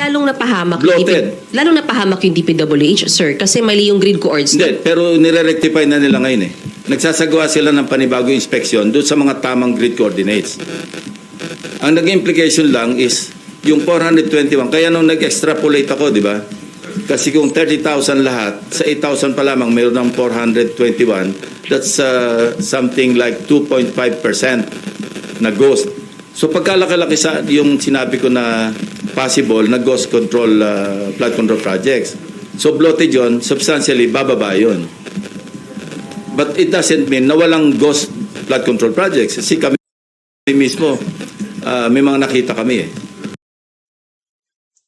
Lalong napahamak Bloated. lalong napahamak yung DPWH, sir, kasi mali yung grid coords. Hindi, pero nire-rectify na nila ngayon eh. Nagsasagawa sila ng panibagong inspeksyon doon sa mga tamang grid coordinates. Ang naging implication lang is yung 421. Kaya nung nag-extrapolate ako, di ba? Kasi kung 30,000 lahat, sa 8,000 pa lamang mayroon ng 421, that's something like 2.5% na ghost. So pagkalaki-laki sa yung sinabi ko na possible na ghost control, flood control projects. So bloated yun, substantially bababa yun. But it doesn't mean na walang ghost flood control projects. Kasi kami mismo, may mga nakita kami eh.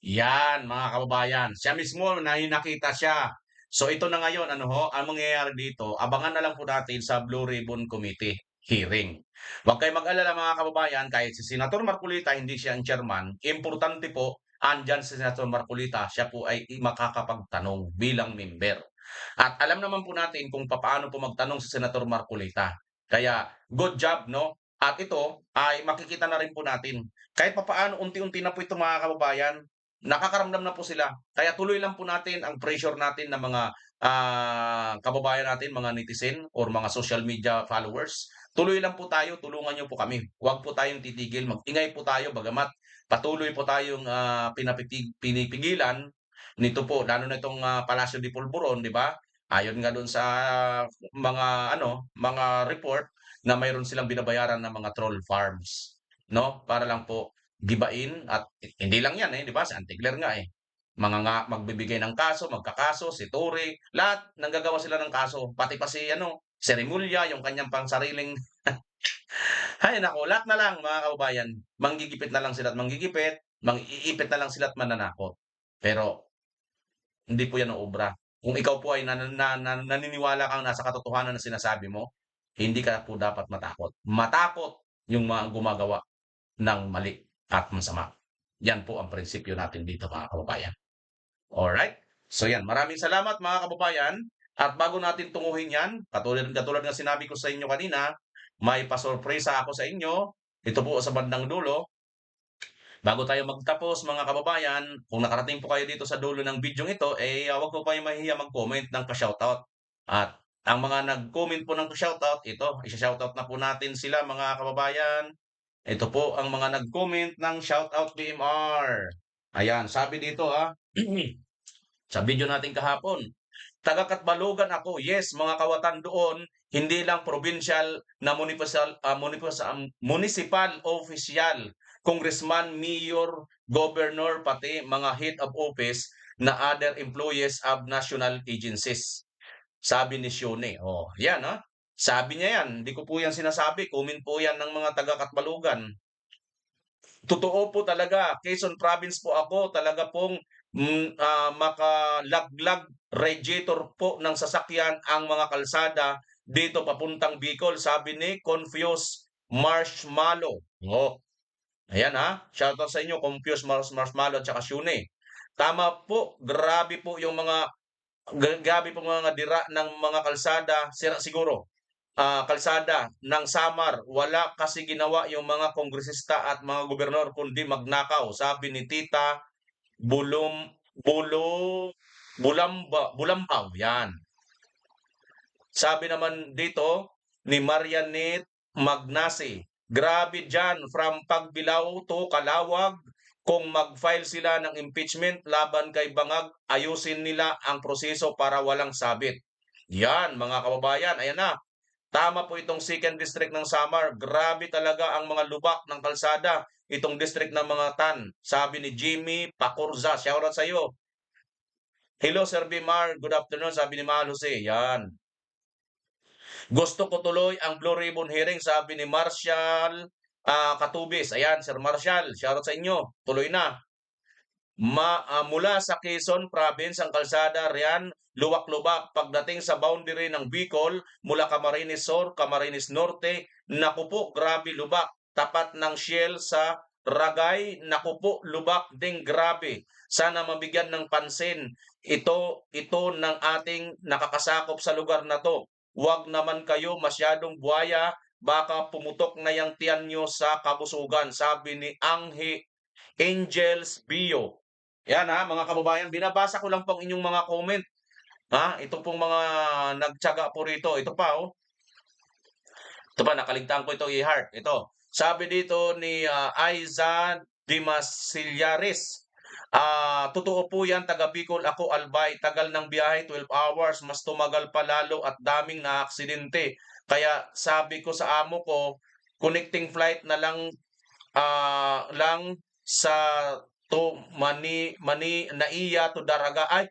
Yan, mga kababayan. Siya mismo, nakita siya. So ito na ngayon, ang mangyayari dito, abangan na lang po natin sa Blue Ribbon Committee hearing. Huwag kayo mag-alala mga kababayan, kahit si Senator Marcolita hindi siya ang chairman, importante po, andyan si Senator Marcolita, siya po ay makakapagtanong bilang member. At alam naman po natin kung paano po magtanong si Senator Marcolita. Kaya good job, no? At ito ay makikita na rin po natin. Kahit paano unti-unti na po ito mga kababayan, nakakaramdam na po sila. Kaya tuloy lang po natin ang pressure natin ng mga kababayan natin, mga netizen or mga social media followers. Tuloy lang po tayo, tulungan niyo po kami. Huwag po tayong titigil, mag-ingay po tayo bagamat patuloy po tayong pinipigilan nito po, lalo na itong Palacio de Polvoron, di ba? Ayon nga doon sa mga report na mayroon silang binabayaran ng mga troll farms, no? Para lang po gibain at hindi lang yan di ba? Si Antigler nga magbibigay ng kaso, magkakaso, si Torre, lahat nanggagawa sila ng kaso, pati pa si si Remulla, yung kanyang pangsariling hay nako, lahat na lang mga kababayan, manggigipit na lang sila at manggigipit, mangiipit na lang sila at mananakot. Pero hindi po yan ang obra. Kung ikaw po ay naniniwala kang nasa katotohanan na sinasabi mo, hindi ka po dapat matakot. Matakot yung mga gumagawa ng mali at masama. Yan po ang prinsipyo natin dito mga kababayan. Alright? So yan, maraming salamat mga kababayan. At bago natin tunguhin yan, katulad ng sinabi ko sa inyo kanina, may pasorpresa ako sa inyo. Ito po sa bandang dulo. Bago tayo magtapos mga kababayan, kung nakarating po kayo dito sa dulo ng video ito, huwag po kayo mahihiya mag-comment ng pa-shoutout. At ang mga nag-comment po ng pa-shoutout, ito, isa-shoutout na po natin sila mga kababayan. Ito po ang mga nag-comment ng shoutout BMR. Ayan, sabi dito sa video natin kahapon, taga-Katbalogan ako. Yes, mga kawatan doon, hindi lang provincial na municipal official, congressman, mayor, governor, pati mga head of office na other employees of national agencies. Sabi ni Shone. Oh, yan Sabi niya yan. Hindi ko po yan sinasabi. Comment po yan ng mga taga-Katbalogan. Totoo po talaga. Quezon Province po ako. Talaga pong makalaglag radiator po ng sasakyan ang mga kalsada dito papuntang Bicol. Sabi ni Confused Marshmallow. Oh. Ayan Shoutout sa inyo, Confused Marshmallow at saka Shune. Tama po. Grabe po yung mga dira ng mga kalsada. Siguro. Kalsada ng Samar, wala kasi ginawa yung mga kongresista at mga gobernador kundi magnakaw. Sabi ni Tita Bulambaw. Yan. Sabi naman dito ni Marianet Magnasi, grabe dyan from Pagbilao to Calawag. Kung mag-file sila ng impeachment laban kay Bangag, ayusin nila ang proseso para walang sabit. Yan mga kababayan, ayan na. Tama po itong 2nd District ng Samar. Grabe talaga ang mga lubak ng kalsada. Itong district ng mga TAN. Sabi ni Jimmy Pacurza. Shoutout sa iyo. Hello Sir Bimar. Good afternoon. Sabi ni Mahal Jose. Yan. Gusto ko tuloy ang Blue Ribbon hearing. Sabi ni Marshall Katubis. Ayan Sir Marshall. Shoutout sa inyo. Tuloy na. Mula sa Quezon Province, ang kalsada riyan, luwak-lubak. Pagdating sa boundary ng Bicol, mula Camarines Sur, Camarines Norte, naku po, grabe lubak. Tapat ng Shell sa Ragay, naku po, lubak ding grabe. Sana mabigyan ng pansin ito ng ating nakakasakop sa lugar na to. Huwag naman kayo masyadong buhaya, baka pumutok na yung tiyan nyo sa kabusugan, sabi ni Angels Bio. Yan ha, mga kababayan, binabasa ko lang po ang inyong mga comment. Ha, ito pong mga nagtiyaga po rito. Ito pa, oh. Ito pa, nakaligtaan ko ito, i-heart. Ito. Sabi dito ni Aiza Dimasillares, totoo po yan, taga Bicol ako, Albay. Tagal ng biyahe, 12 hours. Mas tumagal pa lalo at daming na-aksidente. Kaya sabi ko sa amo ko, connecting flight na lang sa to Naiya to Daraga. Ay,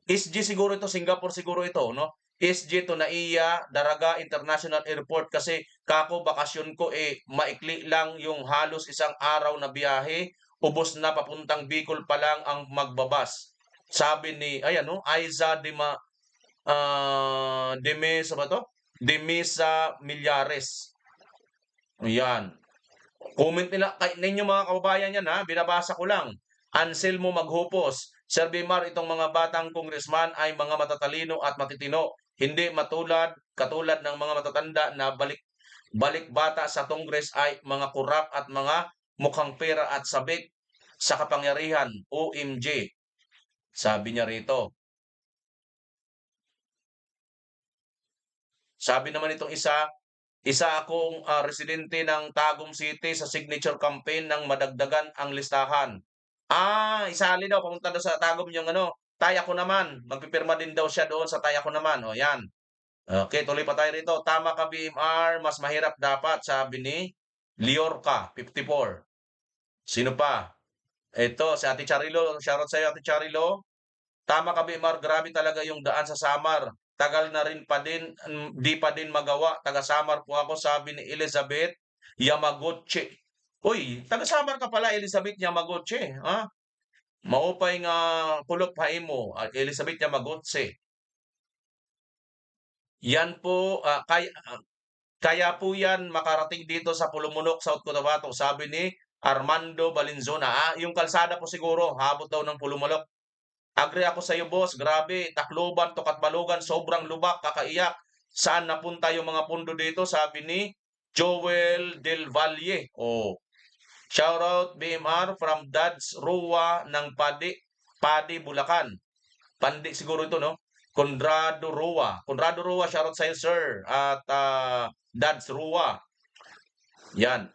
SG siguro ito, Singapore siguro ito, no? SG to Naiya, Daraga International Airport kasi kako bakasyon ko maikli lang yung halos isang araw na biyahe, ubos na papuntang Bicol pa lang ang magbabas. Sabi ni, ayan no, Aiza Demesa ba to? Demesa Millares. Ayan. Comment nila, ninyo mga kababayan yan ha, binabasa ko lang. Anselmo Maghupos, Sir Bimar, itong mga batang kongresman ay mga matatalino at matitino. Hindi katulad ng mga matatanda na balik bata sa Kongres ay mga kurap at mga mukhang pera at sabik sa kapangyarihan. OMG. Sabi niya rito. Sabi naman itong isa akong residente ng Tagum City sa signature campaign ng madagdagan ang listahan. Isali daw, pumunta daw sa Tagum yung Taya ko naman. Magpipirma din daw siya doon sa Taya ko naman. O, yan. Okay, tuloy pa tayo rito. Tama ka, BMR. Mas mahirap dapat, sabi ni Liorca, 54. Sino pa? Ito, si Ate Charilo. Shoutout sa iyo, Ate Charilo. Tama ka, BMR. Grabe talaga yung daan sa Samar. Tagal na rin pa din, di pa din magawa. Taga Samar po ako, sabi ni Elizabeth Yamaguchi. Uy, taga Samar ka pala, Elizabeth Yamaguchi. Ha? Maupay nga kulop mo, Elizabeth Yamaguchi. Yan po, kaya po yan makarating dito sa Pulumunok, South Cotabato, sabi ni Armando Valenzuela. Yung kalsada po siguro, habot daw ng Pulumunok. Agree ako sa iyo, boss. Grabe, Tacloban, Tokatbalugan, sobrang lubak, kakaiyak. Saan napunta yung mga pundo dito? Sabi ni Joel Del Valle. Oh. Shoutout BMR from Dads Rua ng Padi, Bulacan. Pandi siguro ito, no? Conrado Rua, shoutout sa iyo, sir. At Dads Rua. Yan.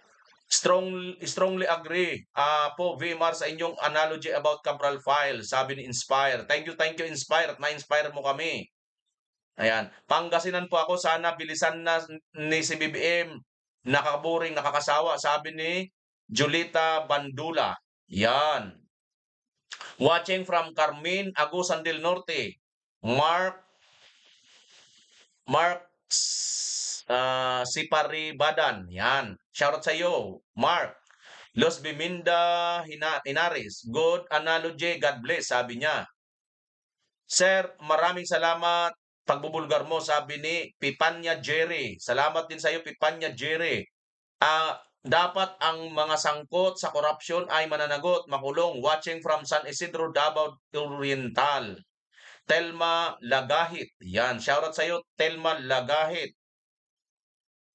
Strongly agree po, VMR, sa inyong analogy about Cabral File, sabi ni Inspire. Thank you, Inspire. At na-inspire mo kami. Ayan. Pangasinan po ako. Sana bilisan na ni si BBM. Nakakaboring, nakakasawa, sabi ni Julita Bandula. Yan. Watching from Carmen, Agusan del Norte. Mark Sipari Badan. Yan. Shoutout sa iyo, Mark. Los Biminda Hinares. Good analogy. God bless, sabi niya. Sir, maraming salamat. Pagbubulgar mo, sabi ni Pipanya Jerry. Salamat din sa iyo, Pipanya Jerry. Dapat ang mga sangkot sa korupsyon ay mananagot, makulong. Watching from San Isidro, Davao Oriental. Telma Lagahit. Yan. Shoutout sa iyo, Telma Lagahit.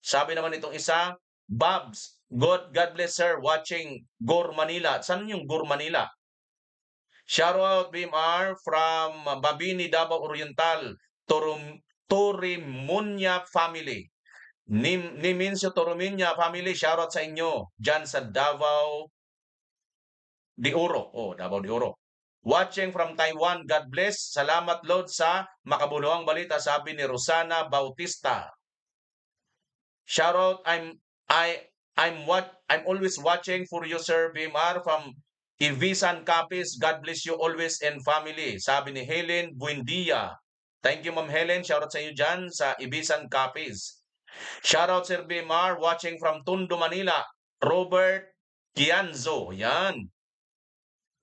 Sabi naman itong isa, Babs. God bless, sir. Watching Gor Manila. Saan yung Gor Manila? Shoutout BMR from Babini, Davao Oriental. Torimunya family. Nimincio Torimunya family. Shoutout sa inyo. Diyan sa Davao de Oro. Davao de Oro. Watching from Taiwan, God bless. Salamat, Lord, sa makabuluhang balita, sabi ni Rosana Bautista. Shoutout, I'm always watching for you, Sir BMR, from Ibisan Capiz. God bless you always and family, sabi ni Helen Buendia. Thank you, Ma'am Helen. Shoutout sa inyo dyan sa Ibisan Capiz. Shoutout, Sir BMR, watching from Tondo, Manila. Robert Gianzo. Yan.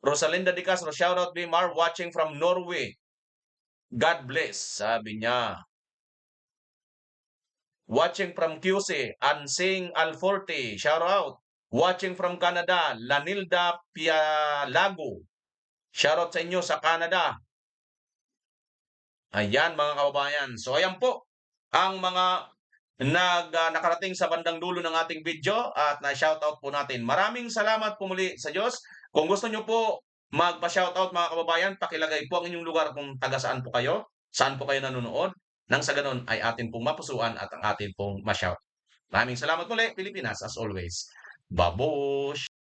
Rosalinda Di Castro, shoutout BMR, watching from Norway. God bless, sabi niya. Watching from QC, Ansing Alforte, shoutout. Watching from Canada, Lanilda Pialago. Shoutout sa inyo sa Canada. Ayan, mga kababayan. So ayan po ang mga nakarating sa bandang dulo ng ating video at na-shoutout po natin. Maraming salamat po muli sa Diyos. Kung gusto nyo po magpa-shoutout mga kababayan, pakilagay po ang inyong lugar kung taga saan po kayo, saan po kayo nanonood, nang sa ganun ay atin pong mapusuan at ang atin pong ma-shout. Maraming salamat muli, Pilipinas, as always. Babush!